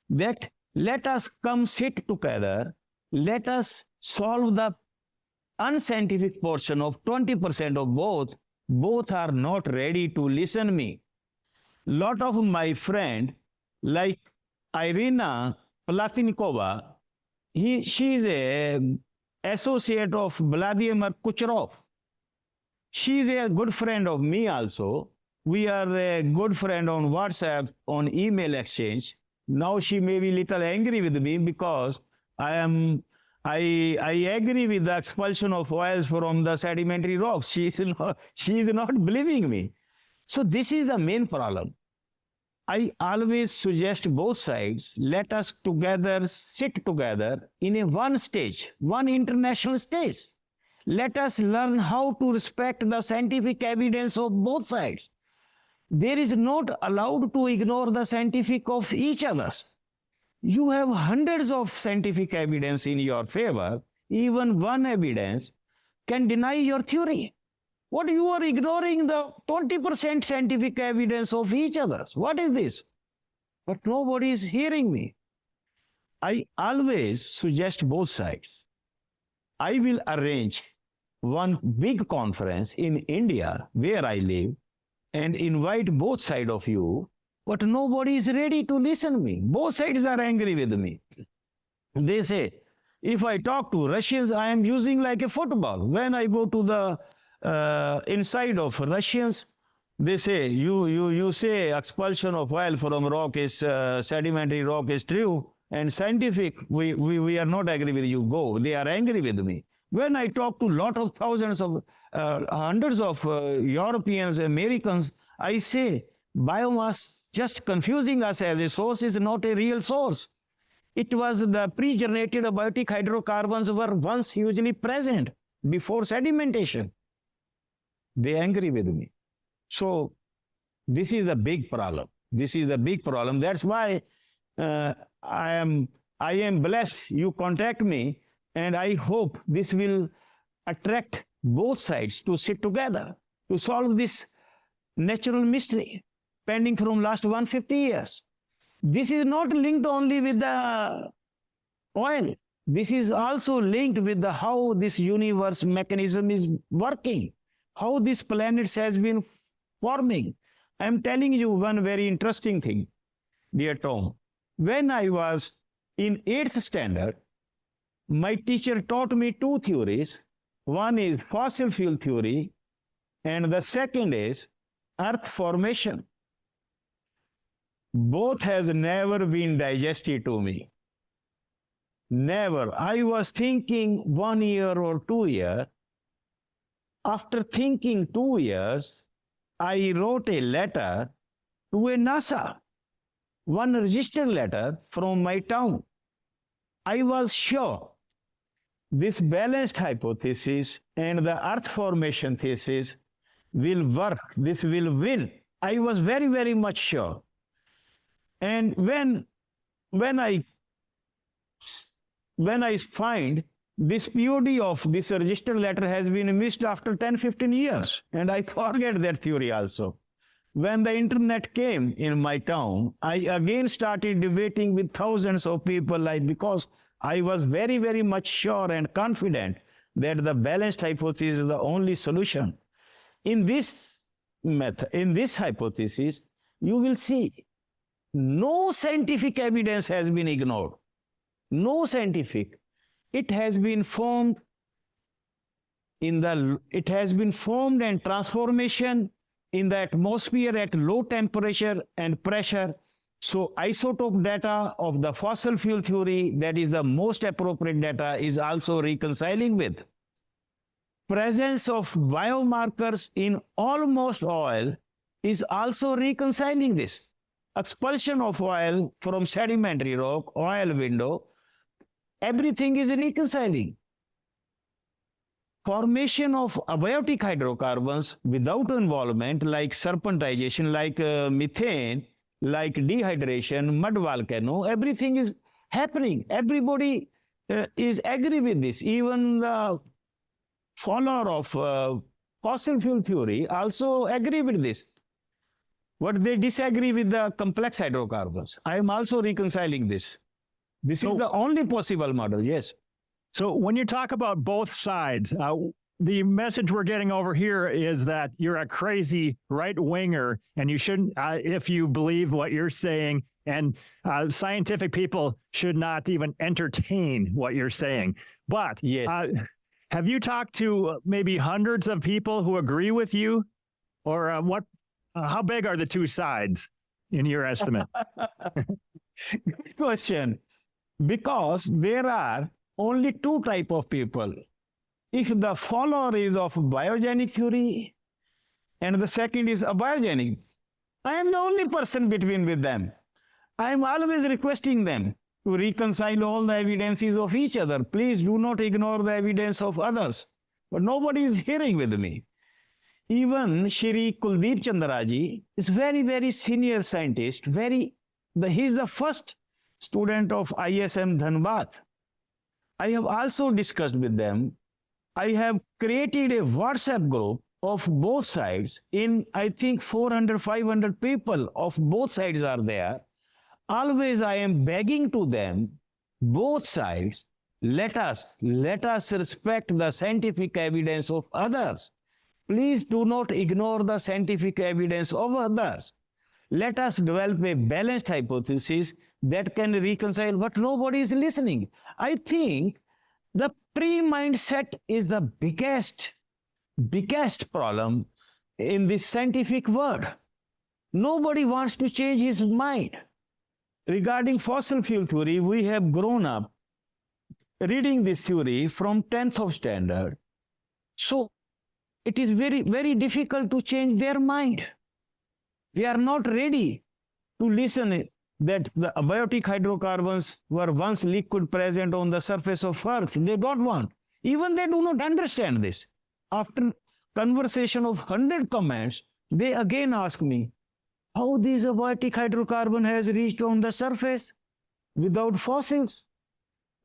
that let us come sit together, let us solve the unscientific portion of 20% of both. Both are not ready to listen to me. Lot of my friend, like Irina Platinikova, she is a associate of Vladimir Kucherov. She is a good friend of me also. We are a good friend on WhatsApp, on email exchange. Now she may be a little angry with me because I agree with the expulsion of oils from the sedimentary rocks. She is not believing me. So this is the main problem. I always suggest both sides, let us together sit together in a one stage, one international stage. Let us learn how to respect the scientific evidence of both sides. There is not allowed to ignore the scientific of each other. You have hundreds of scientific evidence in your favor, even one evidence can deny your theory. What you are ignoring the 20% scientific evidence of each other's. What is this? But nobody is hearing me. I always suggest both sides. I will arrange one big conference in India where I live and invite both sides of you, but nobody is ready to listen to me. Both sides are angry with me. They say, if I talk to Russians, I am using like a football. When I go to the inside of Russians, they say, you say expulsion of oil from rock is, sedimentary rock is true, and scientific, we are not agree with you, go. They are angry with me. When I talk to lot of thousands of, hundreds of Europeans, Americans, I say, biomass just confusing us as a source is not a real source. It was the pre-generated abiotic hydrocarbons were once hugely present before sedimentation. They angry with me. So this is the big problem. This is the big problem. That's why I am blessed you contact me, and I hope this will attract both sides to sit together to solve this natural mystery pending from last 150 years. This is not linked only with the oil. This is also linked with the how this universe mechanism is working, how this planet has been forming. I am telling you one very interesting thing, dear Tom. When I was in 8th standard, my teacher taught me two theories. One is fossil fuel theory, and the second is earth formation. Both has never been digested to me. Never. I was thinking 1 year or 2 years. After thinking 2 years, I wrote a letter to a NASA, one registered letter from my town. I was sure this balanced hypothesis and the earth formation thesis will work. This will win. I was very, very much sure. And when I find this POD of this registered letter has been missed after 10-15 years, and I forget that theory also. When the internet came in my town, I again started debating with thousands of people, because I was very, very much sure and confident that the balanced hypothesis is the only solution. In this method, in this hypothesis, you will see no scientific evidence has been ignored. No scientific. It has been formed and transformation in the atmosphere at low temperature and pressure. So isotope data of the fossil fuel theory, that is the most appropriate data, is also reconciling with. Presence of biomarkers in almost oil is also reconciling this. Expulsion of oil from sedimentary rock, oil window, everything is reconciling. Formation of abiotic hydrocarbons without involvement, like serpentization, like methane, like dehydration, mud volcano, everything is happening. Everybody is agree with this. Even the follower of fossil fuel theory also agree with this. But they disagree with the complex hydrocarbons. I am also reconciling this. This is the only possible model, yes. So when you talk about both sides, the message we're getting over here is that you're a crazy right-winger, and you shouldn't, if you believe what you're saying, and scientific people should not even entertain what you're saying. But yes. Have you talked to maybe hundreds of people who agree with you? Or how big are the two sides in your estimate? Good question. Because there are only two types of people. If the follower is of biogenic theory and the second is abiogenic, I am the only person between with them. I am always requesting them to reconcile all the evidences of each other. Please do not ignore the evidence of others. But nobody is hearing with me. Even Shri Kuldeep Chandraji is very, very senior scientist. He is the first student of ISM Dhanbad. I have also discussed with them I have created a WhatsApp group of both sides. In, I think, 400, 500 people of both sides are there. Always I am begging to them, both sides, let us respect the scientific evidence of others. Please do not ignore the scientific evidence of others. Let us develop a balanced hypothesis that can reconcile, but nobody is listening. I think the pre-mindset is the biggest problem in this scientific world. Nobody wants to change his mind. Regarding fossil fuel theory, we have grown up reading this theory from 10th of standard. So it is very, very difficult to change their mind. They are not ready to listen that the abiotic hydrocarbons were once liquid present on the surface of Earth. They don't want. Even they do not understand this. After conversation of 100 comments, they again ask me, how this abiotic hydrocarbon has reached on the surface without fossils?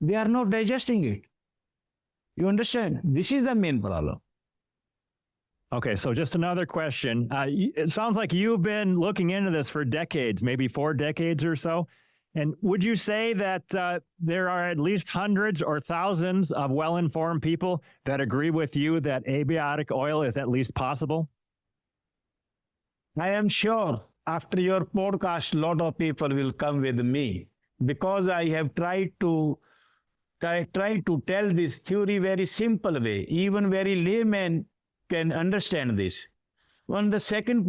They are not digesting it. You understand? This is the main problem. Okay, so just another question. It sounds like you've been looking into this for decades, maybe 4 decades or so. And would you say that there are at least hundreds or thousands of well-informed people that agree with you that abiotic oil is at least possible? I am sure after your podcast, a lot of people will come with me because I have tried to tell this theory very simple way. Even very layman can understand this. On the second,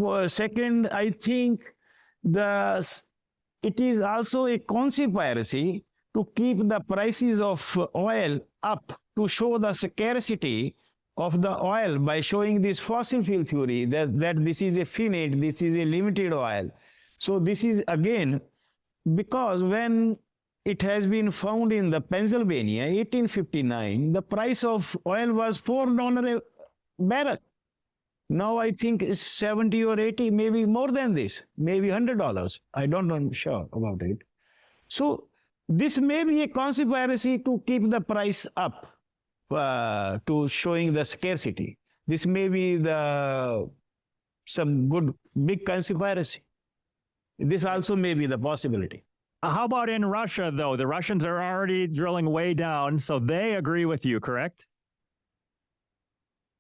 I think it is also a conspiracy to keep the prices of oil up to show the scarcity of the oil by showing this fossil fuel theory that this is a finite, this is a limited oil. So this is again because when it has been found in the Pennsylvania, 1859, the price of oil was $4 a barrel. Now I think it's 70 or 80, maybe more than this, maybe $100. I don't know sure about it. So this may be a conspiracy to keep the price up, to showing the scarcity. This may be some good big conspiracy. This also may be the possibility. How about in Russia, though? The Russians are already drilling way down, so they agree with you, correct?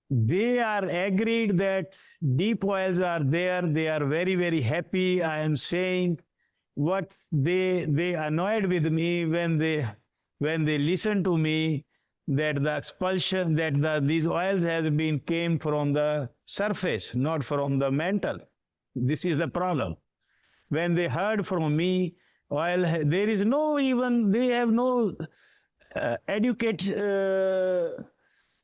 They are agreed that deep oils are there. They are very, very happy. I am saying what they annoyed with me when they listen to me that the expulsion that these oils came from the surface, not from the mantle. This is the problem. When they heard from me, oil, there is no even, they have no educate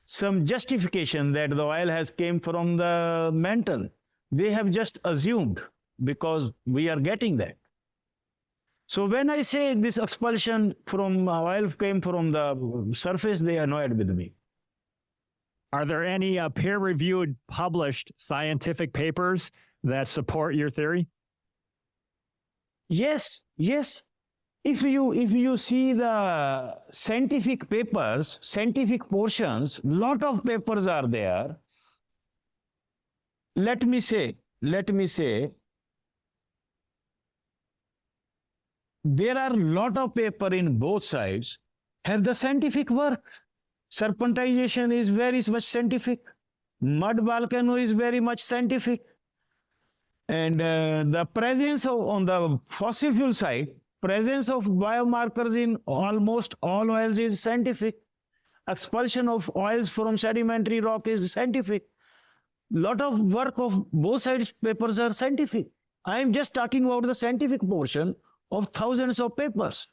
some justification that the oil has came from the mantle. They have just assumed because we are getting that. So when I say this expulsion from oil came from the surface, they are annoyed with me. Are there any peer-reviewed, published scientific papers that support your theory? Yes, yes. If you see the scientific papers, scientific portions, lot of papers are there. Let me say, there are lot of paper in both sides have the scientific work. Serpentization is very much scientific. Mud volcano is very much scientific. And the presence of, on the fossil fuel side, presence of biomarkers in almost all oils is scientific. Expulsion of oils from sedimentary rock is scientific. Lot of work of both sides papers are scientific. I am just talking about the scientific portion of thousands of papers.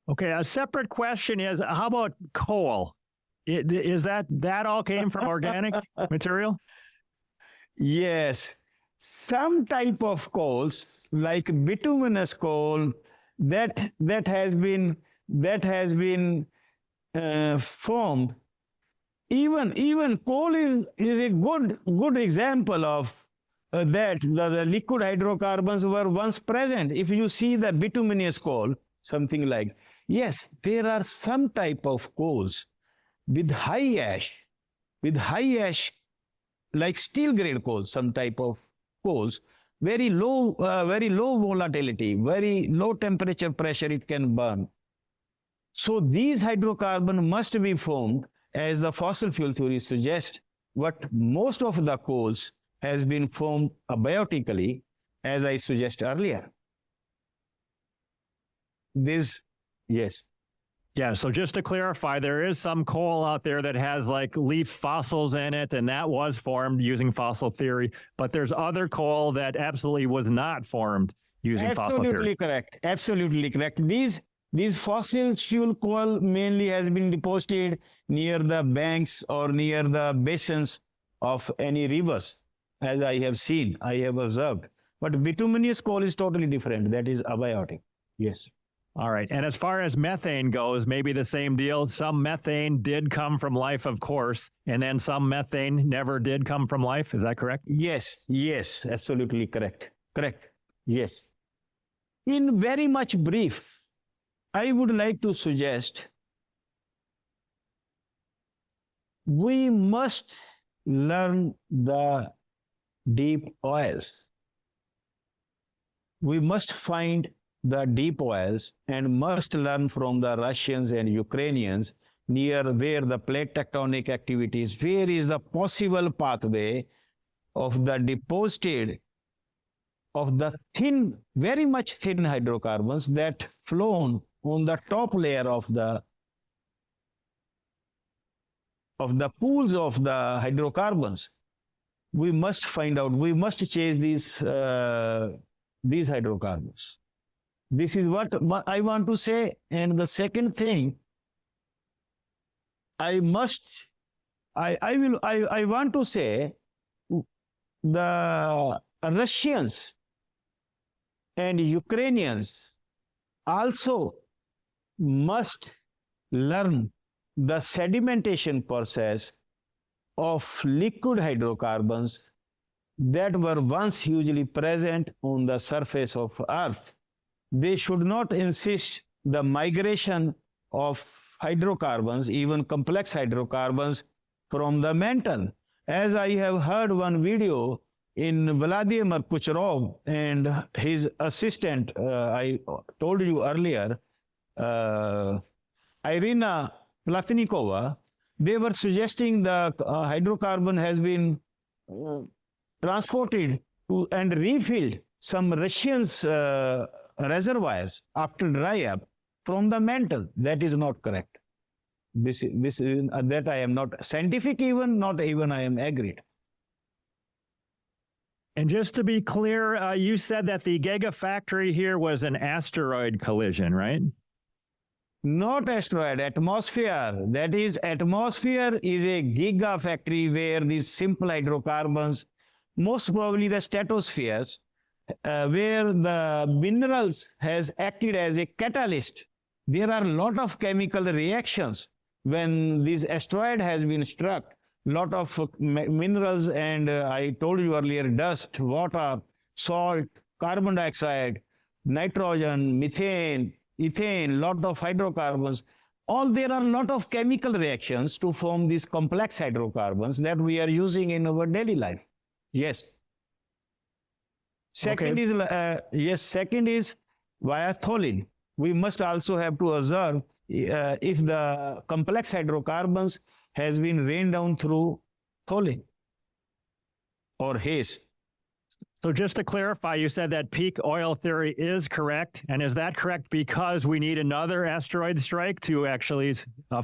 Okay, a separate question is, how about coal? Is that all came from organic material? Yes, some type of coals like bituminous coal that has been formed. Even coal is a good example of that. The liquid hydrocarbons were once present. If you see the bituminous coal, something like, yes, there are some type of coals with with high ash, like steel grade coals, some type of coals, very low volatility, very low temperature pressure it can burn. So these hydrocarbons must be formed as the fossil fuel theory suggests, but most of the coals has been formed abiotically, as I suggested earlier. This, yes. Yeah, so just to clarify, there is some coal out there that has like leaf fossils in it, and that was formed using fossil theory, but there's other coal that absolutely was not formed using fossil theory. Absolutely correct. Absolutely correct. These fossil fuel coal mainly has been deposited near the banks or near the basins of any rivers, as I have seen, I have observed. But bituminous coal is totally different. That is abiotic. Yes. All right. And as far as methane goes, maybe the same deal. Some methane did come from life, of course, and then some methane never did come from life. Is that correct? Yes. Yes. Absolutely correct. Correct. Yes. In very much brief, I would like to suggest we must learn the deep oils. We must find the deep oils and must learn from the Russians and Ukrainians near where the plate tectonic activities, where is the possible pathway of the deposited of the thin, very much thin hydrocarbons that flown on the top layer of the pools of the hydrocarbons. We must find out, we must chase these hydrocarbons. This is what I want to say. And the second thing, I want to say the Russians and Ukrainians also must learn the sedimentation process of liquid hydrocarbons that were once hugely present on the surface of Earth. They should not insist the migration of hydrocarbons, even complex hydrocarbons, from the mantle. As I have heard one video in Vladimir Kucherov and his assistant, I told you earlier, Irina Platnikova, they were suggesting the hydrocarbon has been transported to and refilled some Russians' reservoirs after dry up from the mantle. That is not correct. This is that I am not scientific, even not even I am agreed. And just to be clear, you said that the gigafactory here was an asteroid collision, right? Not asteroid, atmosphere. That is, atmosphere is a gigafactory where these simple hydrocarbons, most probably the stratospheres, where the minerals has acted as a catalyst. There are a lot of chemical reactions when this asteroid has been struck. Lot of minerals and I told you earlier, dust, water, salt, carbon dioxide, nitrogen, methane, ethane, lot of hydrocarbons. There are a lot of chemical reactions to form these complex hydrocarbons that we are using in our daily life. Yes. Second is second is via tholin. We must also have to observe if the complex hydrocarbons has been rained down through tholin or haze. So just to clarify, you said that peak oil theory is correct. And is that correct because we need another asteroid strike to actually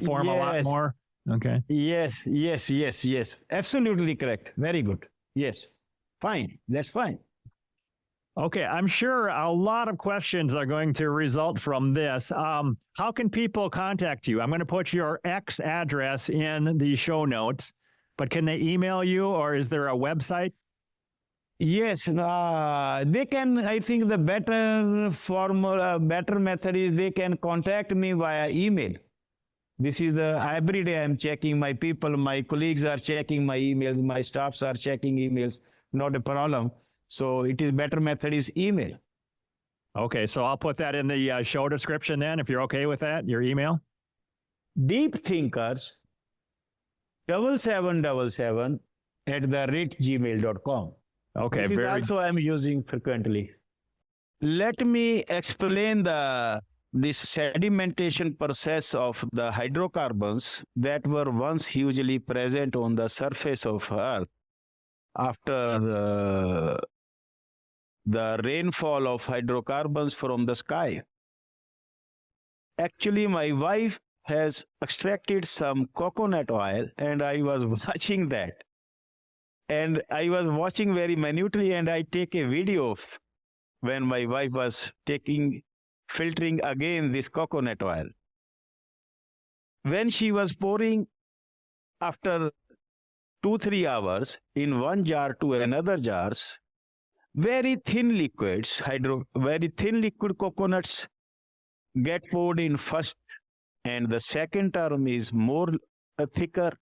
form a lot more? Okay. Yes. Absolutely correct. Very good. Yes. Fine. That's fine. Okay, I'm sure a lot of questions are going to result from this. How can people contact you? I'm going to put your X address in the show notes, but can they email you or is there a website? Yes, they can. I think the better method is they can contact me via email. This is every day I'm checking my people, my colleagues are checking my emails, my staffs are checking emails, not a problem. So it is better method is email. Okay, so I'll put that in the show description then, if you're okay with that, your email. Deep thinkers 7777@gmail.com. Okay, This is very also I'm using frequently. Let me explain this sedimentation process of the hydrocarbons that were once hugely present on the surface of Earth after the rainfall of hydrocarbons from the sky. Actually, my wife has extracted some coconut oil, and I was watching that. And I was watching very minutely, and I take a video of when my wife was filtering again this coconut oil. When she was pouring after 2-3 hours in one jar to another jars, very thin liquids, very thin liquid coconuts get poured in first, and the second term is more thicker,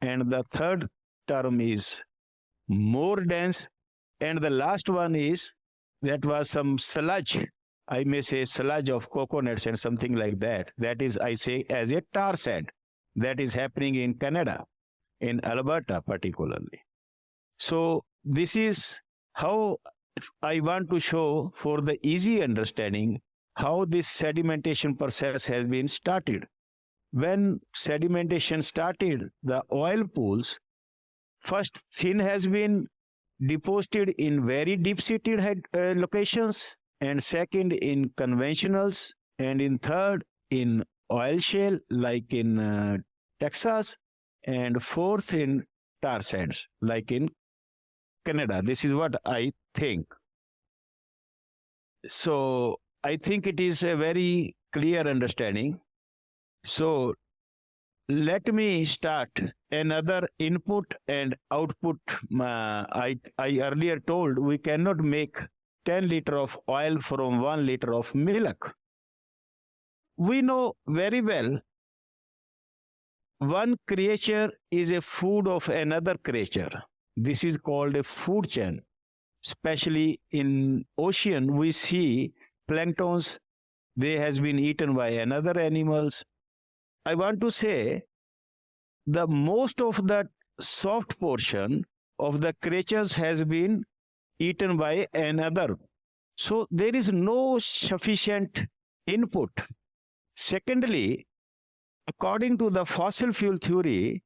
and the third term is more dense, and the last one is that was some sludge, I may say sludge of coconuts and something like that. That is, I say, as a tar sand. That is happening in Canada, in Alberta particularly. So this is how I want to show, for the easy understanding, how this sedimentation process has been started. When sedimentation started, the oil pools, first thin has been deposited in very deep-seated locations, and second in conventionals, and in third in oil shale like in Texas, and fourth in tar sands like in Canada. This is what I think. So I think it is a very clear understanding. So let me start another input and output. I earlier told we cannot make 10 liters of oil from 1 liter of milk. We know very well one creature is a food of another creature. This is called a food chain. Especially in ocean, we see planktons, they has been eaten by another animals. I want to say the most of that soft portion of the creatures has been eaten by another. So there is no sufficient input. Secondly, according to the fossil fuel theory,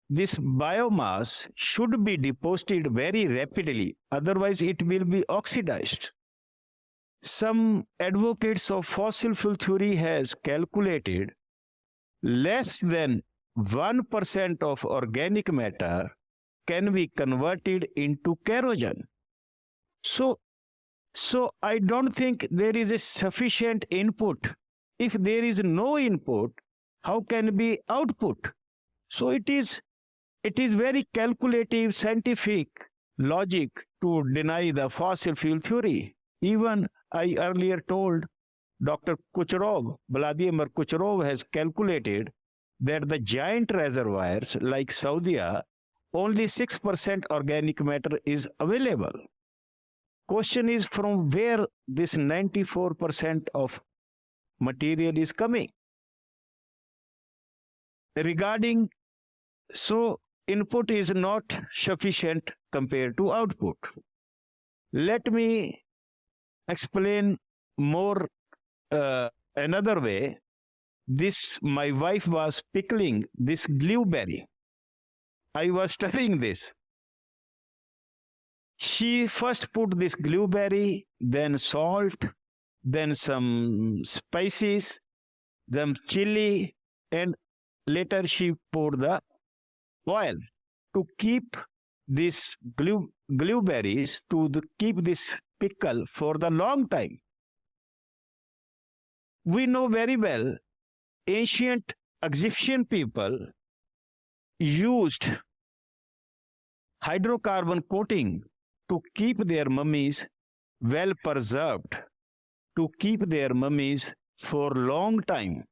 this biomass should be deposited very rapidly, otherwise it will be oxidized. Some advocates of fossil fuel theory has calculated less than 1% of organic matter can be converted into kerogen. So I don't think there is a sufficient input. If there is no input, how can be output? So it is very calculative scientific logic to deny the fossil fuel theory. Even I earlier told Dr. Kucherov, Vladimir Kucherov has calculated that the giant reservoirs like Saudia, only 6% organic matter is available. Question is from where this 94% of material is coming. Regarding, so input is not sufficient compared to output. Let me explain more another way. My wife was pickling this blueberry. I was studying this. She first put this blueberry, then salt, then some spices, then chili, and later she poured the oil to keep these blueberries, keep this pickle for the long time. We know very well ancient Egyptian people used hydrocarbon coating to keep their mummies well preserved, to keep their mummies for long time.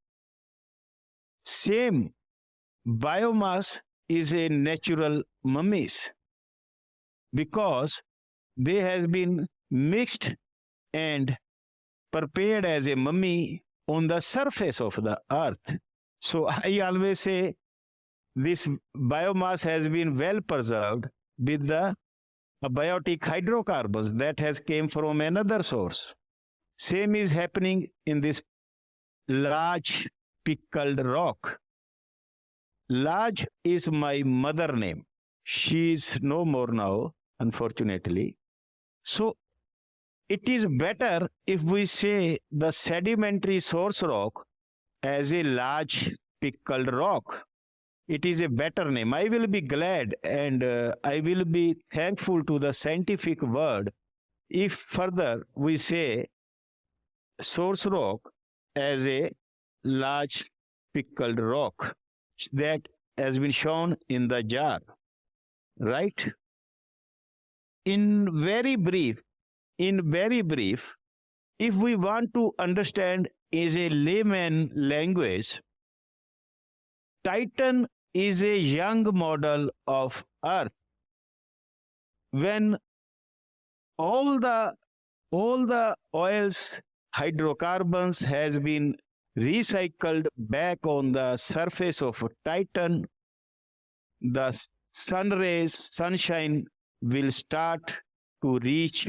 Same biomass is a natural mummies because they have been mixed and prepared as a mummy on the surface of the earth. So I always say this biomass has been well preserved with the abiotic hydrocarbons that has came from another source. Same is happening in this large pickled rock. Large is my mother name. She is no more now, unfortunately. So it is better if we say the sedimentary source rock as a large pickled rock. It is a better name. I will be glad and I will be thankful to the scientific word if further we say source rock as a large pickled rock that has been shown in the jar, right? In very brief, if we want to understand is a layman language, Titan is a young model of Earth. When all the oils, hydrocarbons has been recycled back on the surface of Titan, the sun rays, sunshine will start to reach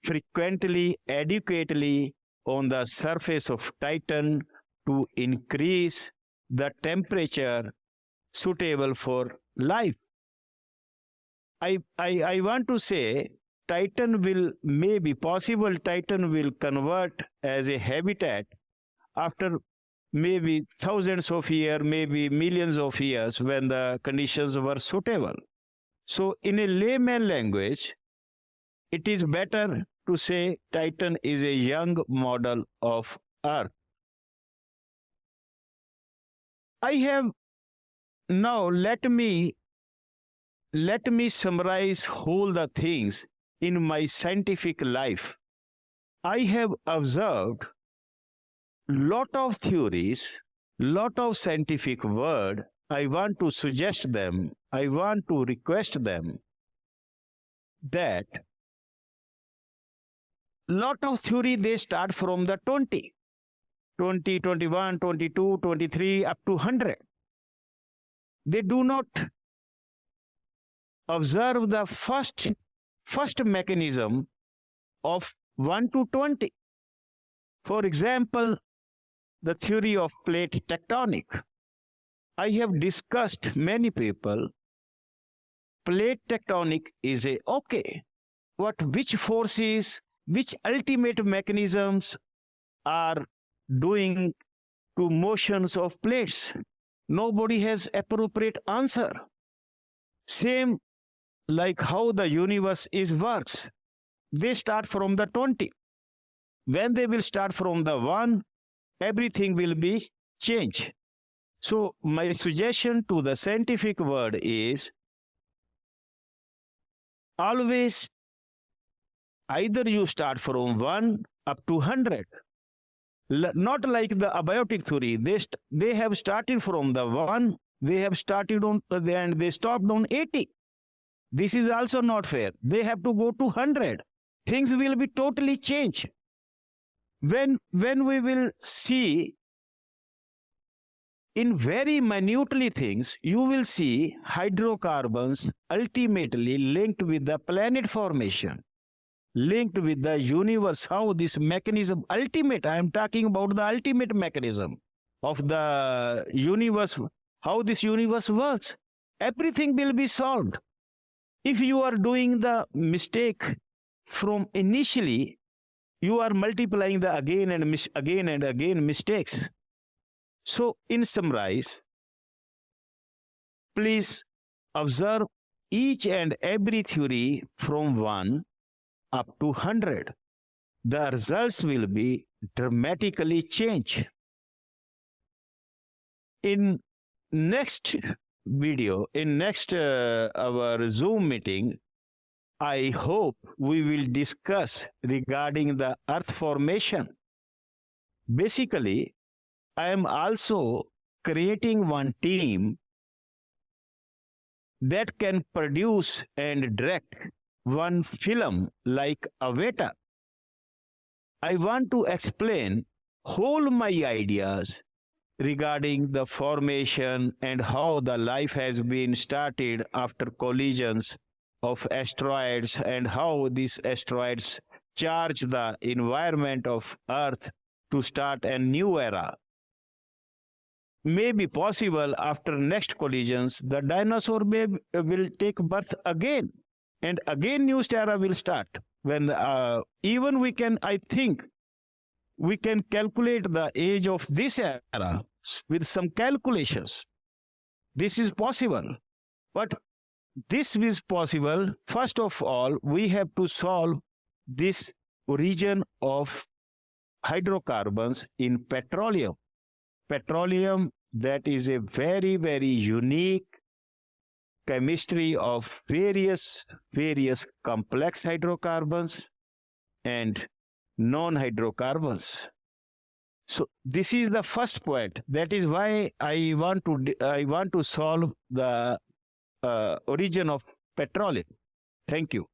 frequently, adequately on the surface of Titan to increase the temperature suitable for life. I want to say Titan will, maybe possible Titan will convert as a habitat after maybe thousands of years, maybe millions of years when the conditions were suitable. So in a layman language, it is better to say Titan is a young model of Earth. I have now let me summarize whole the things in my scientific life. I have observed lot of theories, lot of scientific word. I want to suggest them, I want to request them that lot of theory they start from the 20, 21, 22, 23 up to 100. They do not observe the first mechanism of 1 to 20. For example, the theory of plate tectonic. I have discussed many people. Plate tectonic is a okay. Which forces, which ultimate mechanisms are doing to motions of plates? Nobody has appropriate answer. Same like how the universe works. They start from the 20. When they will start from the 1, everything will be changed. So my suggestion to the scientific world is always either you start from 1 up to 100. Not like the abiotic theory. They have started from the 1, they have started on and they stopped on 80. This is also not fair. They have to go to 100. Things will be totally changed. When we will see in very minutely things, you will see hydrocarbons ultimately linked with the planet formation, linked with the universe, how this mechanism, ultimate, I am talking about the ultimate mechanism of the universe, how this universe works. Everything will be solved. If you are doing the mistake from initially, you are multiplying the again and again mistakes. So in summarize, please observe each and every theory from 1 up to 100. The results will be dramatically changed. In next video, in next our Zoom meeting, I hope we will discuss regarding the Earth formation. Basically, I am also creating one team that can produce and direct one film like Avatar. I want to explain whole my ideas regarding the formation and how the life has been started after collisions of asteroids and how these asteroids charge the environment of Earth to start a new era. May be possible after next collisions, the dinosaur will take birth again, and again new era will start. When even we can, I think, we can calculate the age of this era with some calculations. This is possible. But this is possible, first of all, we have to solve this origin of hydrocarbons in petroleum. Petroleum, that is a very, very unique chemistry of various complex hydrocarbons and non-hydrocarbons. So this is the first point. That is why I want to solve the origin of petroleum. Thank you.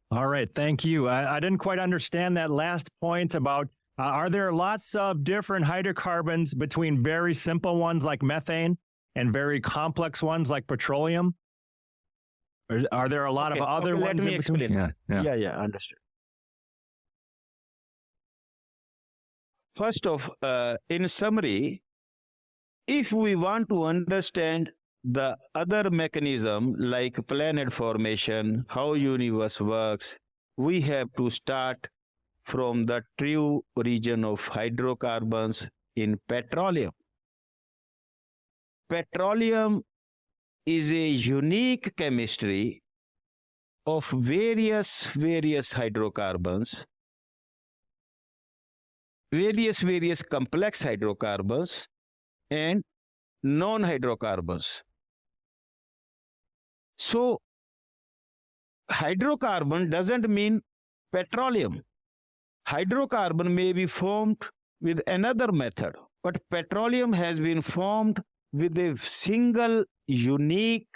All right, thank you. I didn't quite understand that last point about, are there lots of different hydrocarbons between very simple ones like methane and very complex ones like petroleum? Or are there a lot of other ones let me in between? explain. Yeah, understood. First off, in summary, if we want to understand the other mechanism like planet formation, how universe works, we have to start from the true origin of hydrocarbons in petroleum. Petroleum is a unique chemistry of various hydrocarbons, various complex hydrocarbons and non-hydrocarbons. So hydrocarbon doesn't mean petroleum. Hydrocarbon may be formed with another method, but petroleum has been formed with a single unique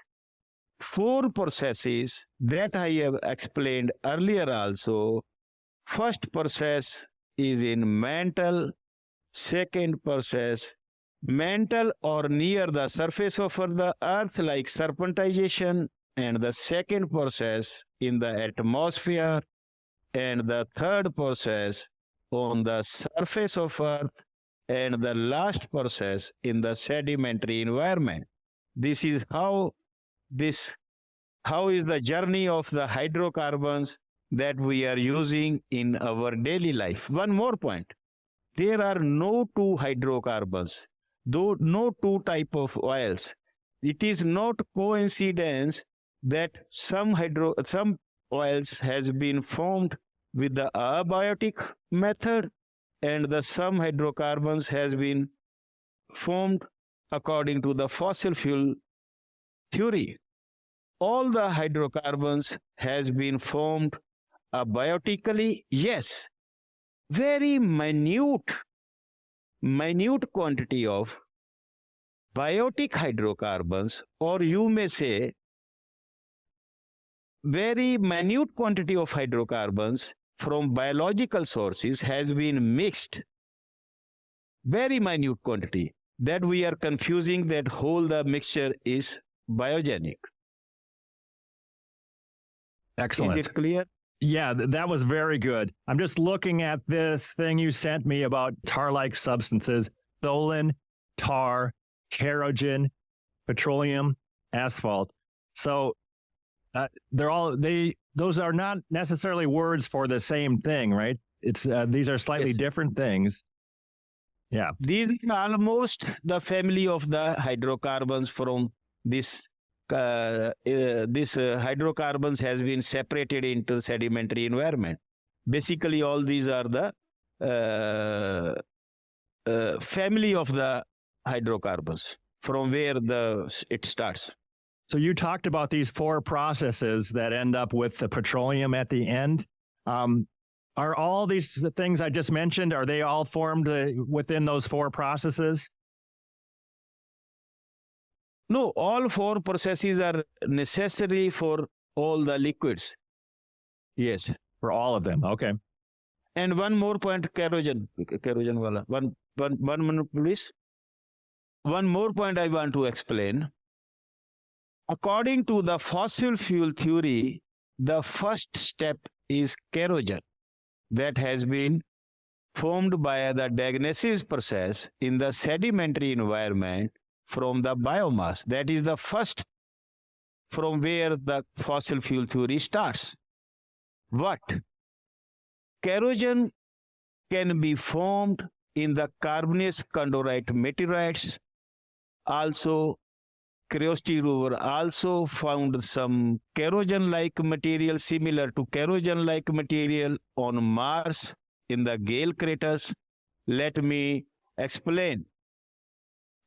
4 processes that I have explained earlier also. First process is in mantle, second process mantle or near the surface of the earth like serpentization, and the second process in the atmosphere, and the third process on the surface of earth, and the last process in the sedimentary environment. This is how is the journey of the hydrocarbons that we are using in our daily life. One more point. There are no two hydrocarbons, though no two type of oils. It is not coincidence that some oils has been formed with the abiotic method and some hydrocarbons has been formed according to the fossil fuel theory. All the hydrocarbons has been formed abiotically, yes. Very minute quantity of biotic hydrocarbons, or you may say very minute quantity of hydrocarbons from biological sources has been mixed. Very minute quantity. That we are confusing that whole the mixture is biogenic. Excellent. Is it clear? Yeah, that was very good. I'm just looking at this thing you sent me about tar-like substances: tholin, tar, kerogen, petroleum, asphalt. So those are not necessarily words for the same thing, right? It's these are slightly different things. Yeah. These are almost the family of the hydrocarbons from this. Hydrocarbons has been separated into the sedimentary environment. Basically, all these are the family of the hydrocarbons from where it starts. So you talked about these 4 processes that end up with the petroleum at the end. Are all these things I just mentioned, are they all formed within those 4 processes? No, all 4 processes are necessary for all the liquids. Yes. For all of them, okay. And one more point, Kerogen wala. One minute, please. One more point I want to explain. According to the fossil fuel theory, the first step is kerogen that has been formed by the diagnosis process in the sedimentary environment from the biomass. That is the first from where the fossil fuel theory starts. What? Kerogen can be formed in the carbonate chondrite meteorites. Also, Curiosity rover also found some kerogen-like material similar to kerogen-like material on Mars in the Gale craters. Let me explain.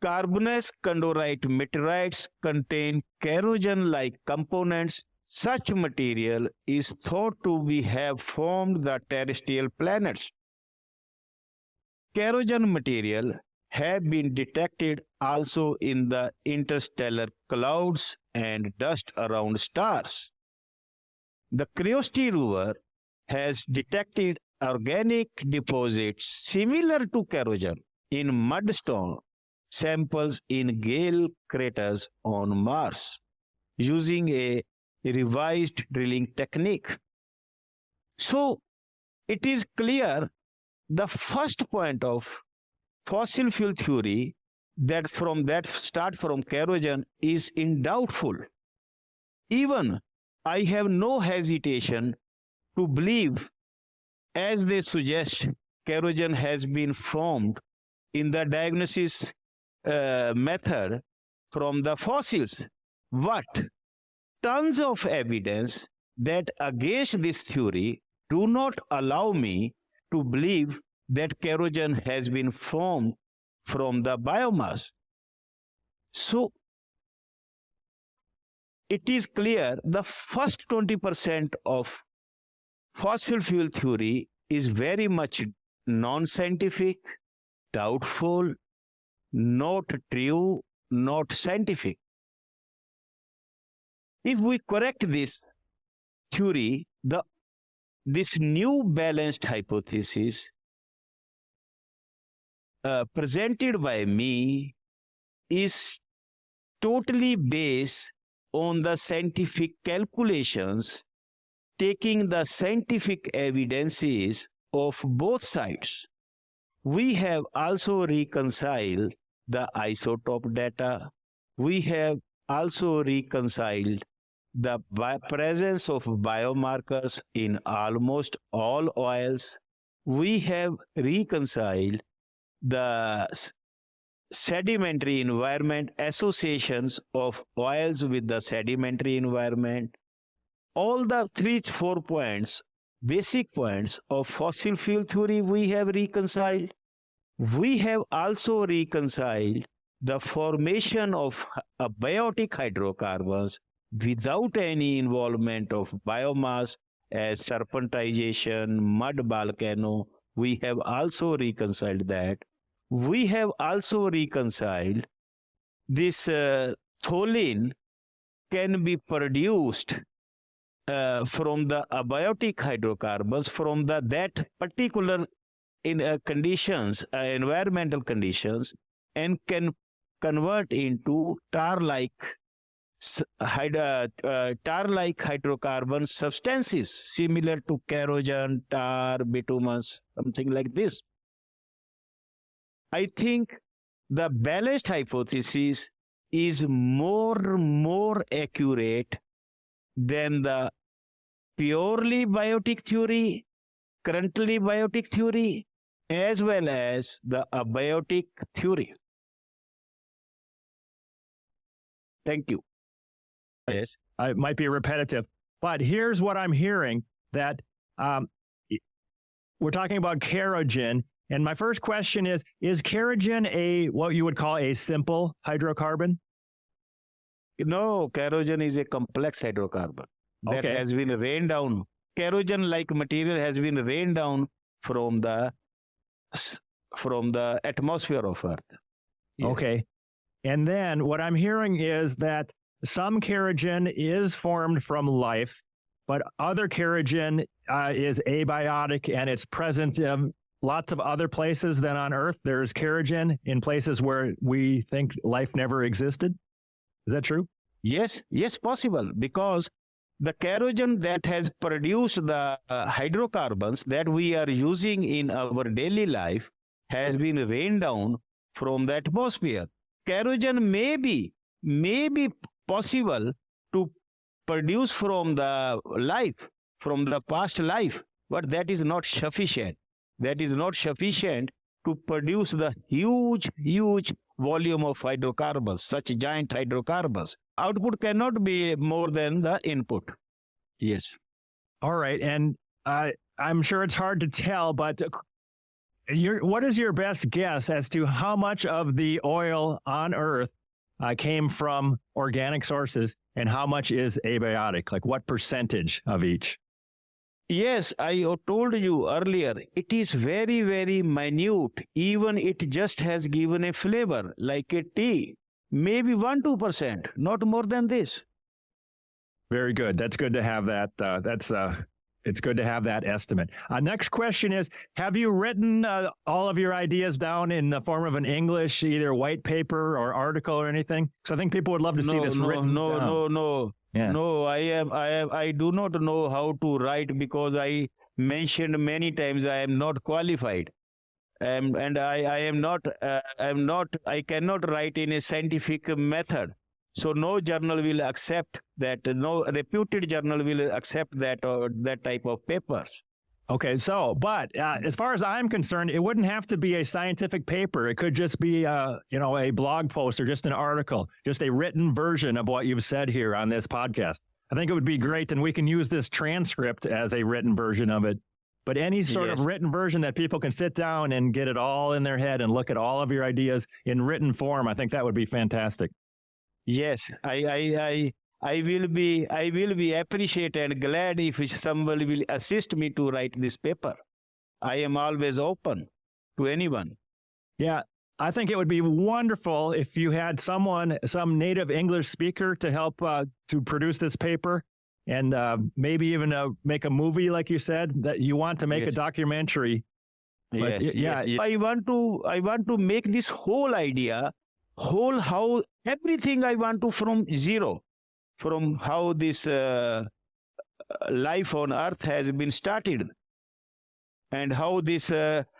Carbonate chondrite meteorites contain kerogen-like components. Such material is thought to have formed the terrestrial planets. Kerogen material have been detected also in the interstellar clouds and dust around stars. The Curiosity rover has detected organic deposits similar to kerogen in mudstone samples in Gale craters on Mars using a revised drilling technique. So it is clear the first point of fossil fuel theory that start from kerogen is doubtful. Even I have no hesitation to believe, as they suggest, kerogen has been formed in the diagnosis method from the fossils. But tons of evidence that against this theory do not allow me to believe that kerogen has been formed from the biomass. So it is clear the first 20% of fossil fuel theory is very much non-scientific, doubtful, not true, not scientific. If we correct this theory, this new balanced hypothesis presented by me is totally based on the scientific calculations, taking the scientific evidences of both sides. We have also reconciled the isotope data. We have also reconciled the presence of biomarkers in almost all oils. We have reconciled the sedimentary environment associations of oils with the sedimentary environment. All the 3-4 points, basic points of fossil fuel theory we have reconciled. We have also reconciled the formation of abiotic hydrocarbons without any involvement of biomass as serpentization, mud volcano. We have also reconciled that. We have also reconciled this tholin can be produced from the abiotic hydrocarbons from that particular conditions, environmental conditions, and can convert into tar-like hydrocarbon substances similar to kerogen, tar, bituminous, something like this. I think the balanced hypothesis is more accurate than the purely biotic theory, currently biotic theory, as well as the abiotic theory. Thank you. Yes, it might be repetitive, but here's what I'm hearing, that we're talking about kerogen, and my first question is kerogen what you would call a simple hydrocarbon? No, kerogen is a complex hydrocarbon that has been rained down. Kerogen-like material has been rained down from the atmosphere of Earth. Yes. Okay. And then what I'm hearing is that some kerogen is formed from life, but other kerogen is abiotic and it's present lots of other places than on Earth. There's kerogen in places where we think life never existed. Is that true? Yes, possible, because the kerogen that has produced the hydrocarbons that we are using in our daily life has been rained down from the atmosphere. Kerogen may be possible to produce from the life, from the past life, but that is not sufficient. That is not sufficient to produce the huge volume of hydrocarbons, such giant hydrocarbons. Output cannot be more than the input. Yes. All right. And I'm sure it's hard to tell, but what is your best guess as to how much of the oil on Earth came from organic sources and how much is abiotic? Like what percentage of each? Yes, I told you earlier, it is very, very minute. Even it just has given a flavor, like a tea. Maybe 1-2%, not more than this. Very good. That's good to have that. It's good to have that estimate. Next question is, have you written all of your ideas down in the form of an English, either white paper or article or anything? Because I think people would love to see this written down. No. Yeah. No, I do not know how to write, because I mentioned many times I am not qualified. And I cannot write in a scientific method. So no journal will accept that, no reputed journal will accept that or that type of papers. Okay, but as far as I'm concerned, it wouldn't have to be a scientific paper. It could just be, a blog post or just an article, just a written version of what you've said here on this podcast. I think it would be great, and we can use this transcript as a written version of it. But any sort of written version that people can sit down and get it all in their head and look at all of your ideas in written form, I think that would be fantastic. Yes, I will be appreciated and glad if somebody will assist me to write this paper. I am always open to anyone. Yeah, I think it would be wonderful if you had some native English speaker to help to produce this paper, and maybe even make a movie, like you said, that you want to make a documentary. But yes. I want to make this whole idea, how everything I want to from zero, from how this life on Earth has been started, and how this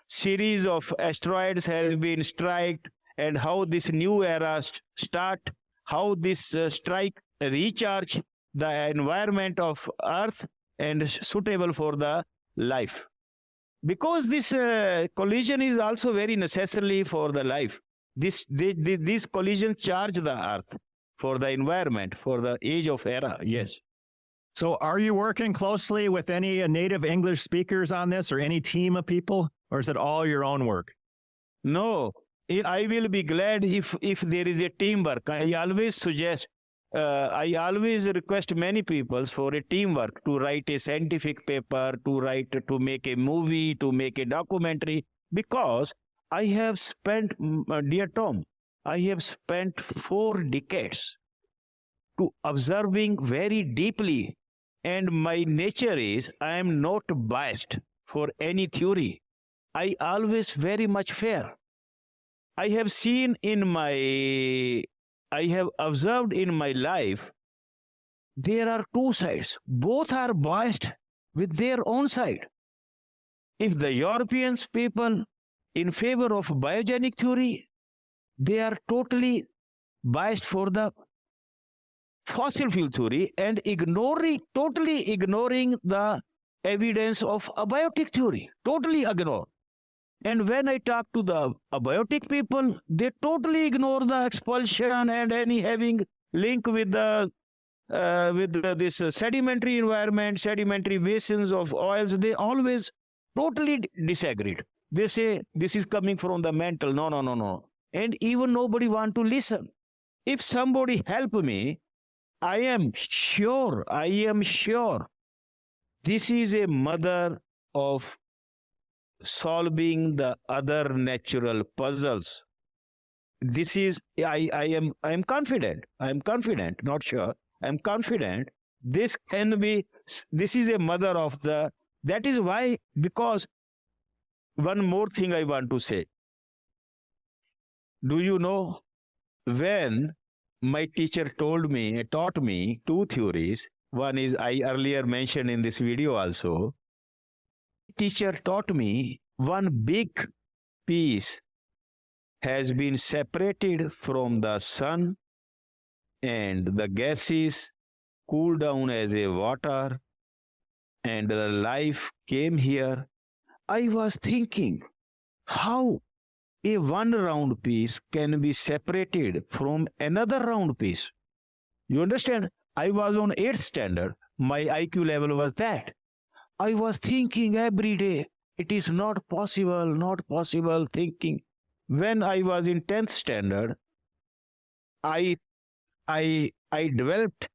series of asteroids has been struck, and how this new era start, how this strike recharge the environment of Earth and suitable for the life. Because this collision is also very necessary for the life. This collision charge the Earth for the environment, for the age of era. Yes. So are you working closely with any native English speakers on this, or any team of people, or is it all your own work? No, I will be glad if there is a teamwork. I always suggest, I always request many people for a teamwork to write a scientific paper, to make a movie, to make a documentary, because I have spent, dear Tom, I have spent 4 decades to observing very deeply, and my nature is I am not biased for any theory. I always very much fair. I have observed in my life, there are 2 sides. Both are biased with their own side. If the Europeans people in favor of biogenic theory, they are totally biased for the fossil fuel theory and totally ignoring the evidence of abiotic theory. Totally ignore. And when I talk to the abiotic people, they totally ignore the expulsion and any having link with this sedimentary environment, sedimentary basins of oils. They always totally disagreed. They say this is coming from the mental. No. And even nobody want to listen. If somebody help me, I am sure this is a mother of solving the other natural puzzles. This is, I am confident, not sure. I'm confident this can be This is a mother of the, that is why, because one more thing I want to say. Do you know, when my teacher taught me two theories, one is I earlier mentioned in this video also, teacher taught me one big piece has been separated from the sun and the gases cooled down as a water and the life came here. I was thinking how a one round piece can be separated from another round piece. You understand? I was on 8th standard. My IQ level was that. I was thinking every day, it is not possible thinking. When I was in 10th standard, I developed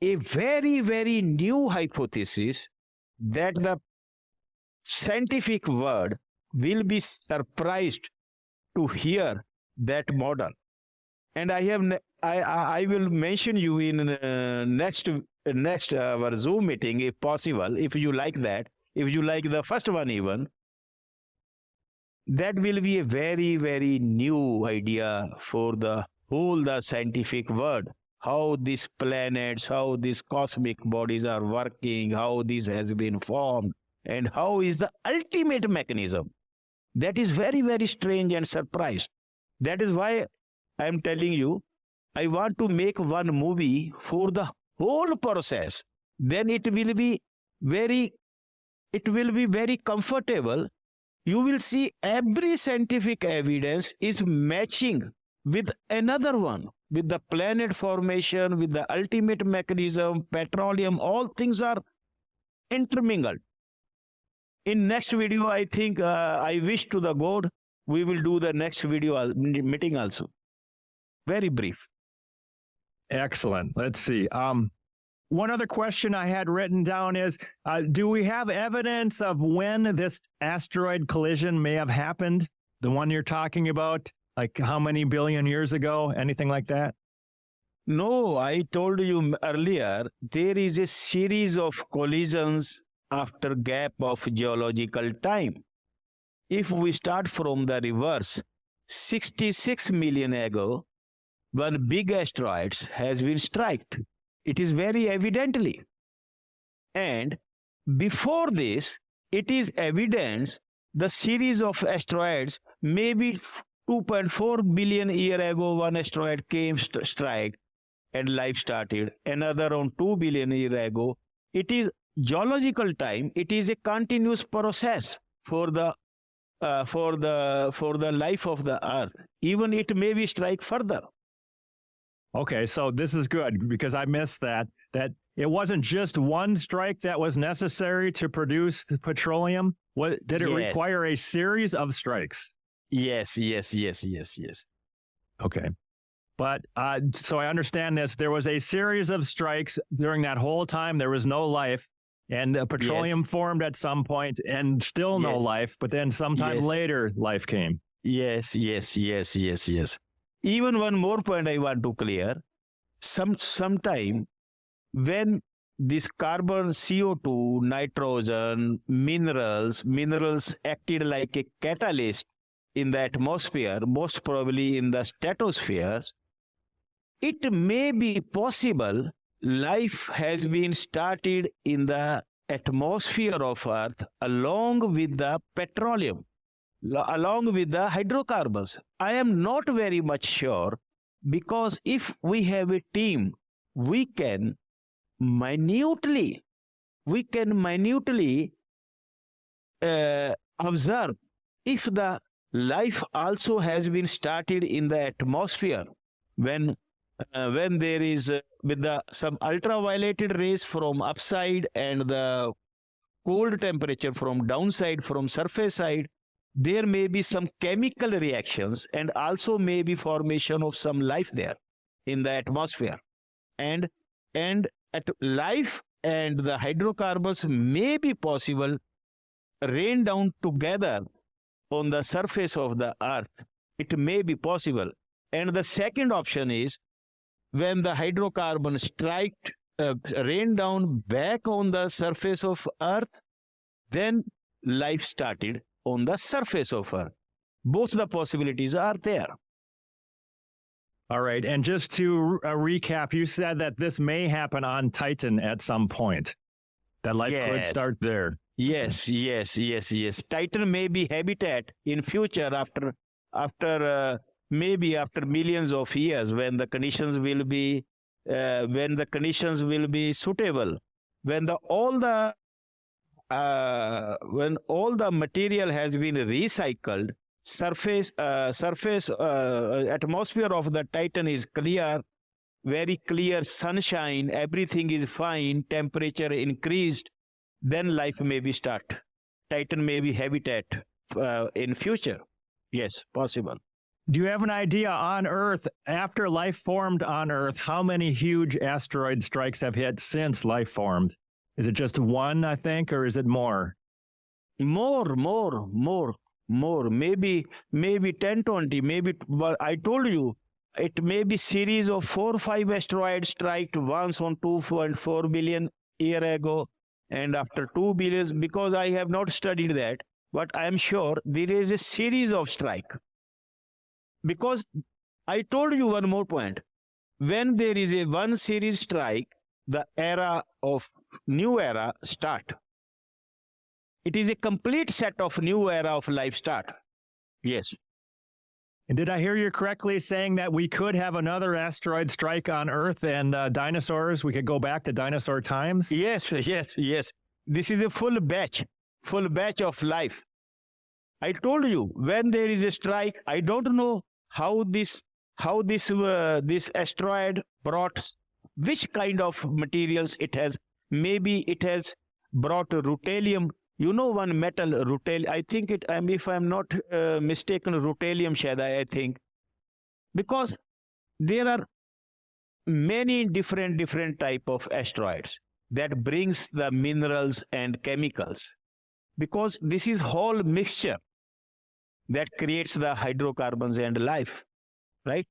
a very new hypothesis that the scientific world will be surprised to hear that model. And I will mention you in next our Zoom meeting if possible, if you like that, if you like the first one even. That will be a very new idea for the scientific world. How these planets, how these cosmic bodies are working, how this has been formed, and how is the ultimate mechanism. That is very strange and surprised. That is why I am telling you, I want to make one movie for the whole process. Then it will be very comfortable. You will see every scientific evidence is matching with another one, with the planet formation, with the ultimate mechanism, petroleum, all things are intermingled. In next video, I think I wish to the God, we will do the next video meeting also. Very brief. Excellent. Let's see. One other question I had written down is, do we have evidence of when this asteroid collision may have happened? The one you're talking about, like how many billion years ago, anything like that? No, I told you earlier, there is a series of collisions after gap of geological time. If we start from the reverse, 66 million ago, one big asteroid has been struck. It is very evidently. And before this, it is evidence the series of asteroids, maybe 2.4 billion year ago, one asteroid came, struck, and life started. Another around 2 billion year ago. It is geological time. It is a continuous process for the life of the Earth. Even it may be strike further. Okay, so this is good because I missed that it wasn't just one strike that was necessary to produce the petroleum. Did it require a series of strikes? Yes. Okay. But so I understand this. There was a series of strikes during that whole time. There was no life, and petroleum formed at some point, and still no life. But then sometime later, life came. Yes. Even one more point I want to clear. Sometime when this carbon, CO2, nitrogen, minerals acted like a catalyst in the atmosphere, most probably in the stratospheres, it may be possible life has been started in the atmosphere of Earth along with the petroleum, along with the hydrocarbons. I am not very much sure, because if we have a team, we can minutely observe if the life also has been started in the atmosphere when there is with some ultraviolet rays from upside and the cold temperature from downside, from surface side, there may be some chemical reactions and also may be formation of some life there in the atmosphere. And at life and the hydrocarbons may be possible rain down together on the surface of the Earth. It may be possible. And the second option is when the hydrocarbon strike rained down back on the surface of Earth, then life started on the surface of Earth. Both the possibilities are there. All right. And just to recap, you said that this may happen on Titan at some point, that life could Yes. start there. Yes. Titan may be habitat in future after maybe after millions of years when the conditions will be suitable, when all the material has been recycled, atmosphere of the Titan is clear, very clear sunshine, everything is fine, temperature increased, then life may be start. Titan may be habitat in future. Yes, possible. Do you have an idea on Earth, after life formed on Earth, how many huge asteroid strikes have hit since life formed? Is it just one, I think, or is it more? More. Maybe 10, 20, maybe, but I told you, it may be series of 4 or 5 asteroids striked once on 2.4 billion year ago, and after 2 billion, because I have not studied that, but I am sure there is a series of strike. Because I told you one more point. When there is a one series strike, the new era start. It is a complete set of new era of life start. Yes. And did I hear you correctly saying that we could have another asteroid strike on Earth and dinosaurs? We could go back to dinosaur times? Yes. This is a full batch of life. I told you, when there is a strike, I don't know how this asteroid brought, which kind of materials it has. Maybe it has brought rutilium. You know one metal, rutilium. I think it, if I'm not mistaken, rutilium shayad, I think. Because there are many different type of asteroids that brings the minerals and chemicals. Because this is whole mixture that creates the hydrocarbons and life, right?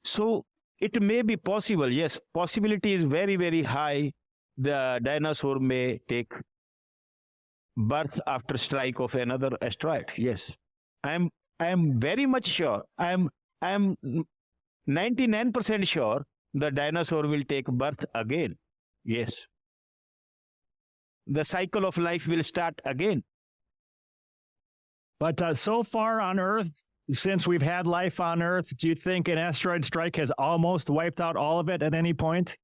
So it may be possible. Yes, possibility is very high. The dinosaur may take birth after strike of another asteroid. Yes, I am very much sure. I am 99% sure the dinosaur will take birth again. Yes, the cycle of life will start again. But so far on Earth, since we've had life on Earth, do you think an asteroid strike has almost wiped out all of it at any point?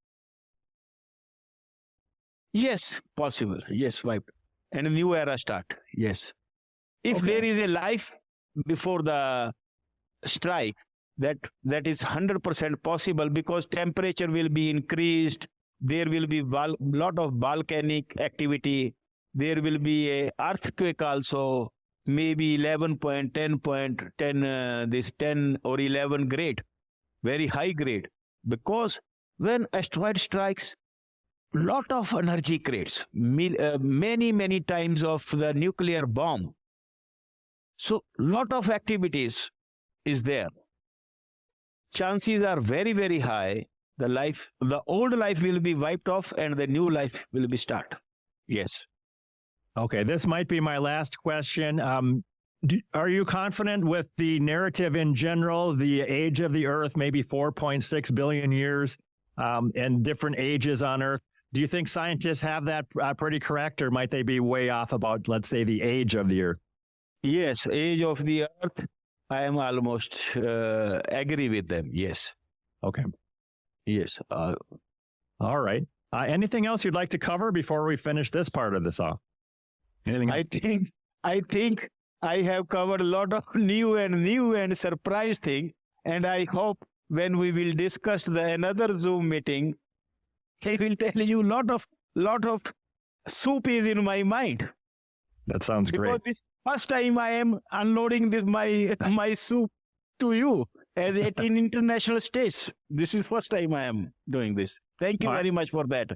Yes, possible. Yes, wiped. And a new era start. Yes. If Okay. there is a life before the strike, that is 100% possible, because temperature will be increased. There will be lot of volcanic activity. There will be a earthquake also. Maybe 11.10, this 10 or 11 grade, very high grade. Because when asteroid strikes, lot of energy creates, many times of the nuclear bomb. So lot of activities is there. Chances are very high. The old life will be wiped off and the new life will be start. Yes. Okay, this might be my last question. Are you confident with the narrative in general, the age of the Earth, maybe 4.6 billion years, and different ages on Earth? Do you think scientists have that pretty correct, or might they be way off about, let's say, the age of the Earth? Yes, age of the Earth, I am almost agree with them. Yes. Okay. Yes. All right. Anything else you'd like to cover before we finish this part of this off? Anything else? I think I have covered a lot of new and surprise thing, and I hope when we will discuss another Zoom meeting, I will tell you lot of soup is in my mind. That sounds great. Because this first time I am unloading my soup to you as in international stage. This is first time I am doing this. Thank you very much for that.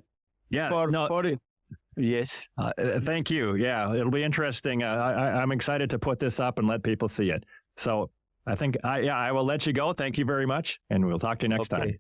Yeah. For it. Yes. Thank you. Yeah, it'll be interesting. I'm excited to put this up and let people see it. So I think I will let you go. Thank you very much, and we'll talk to you next time.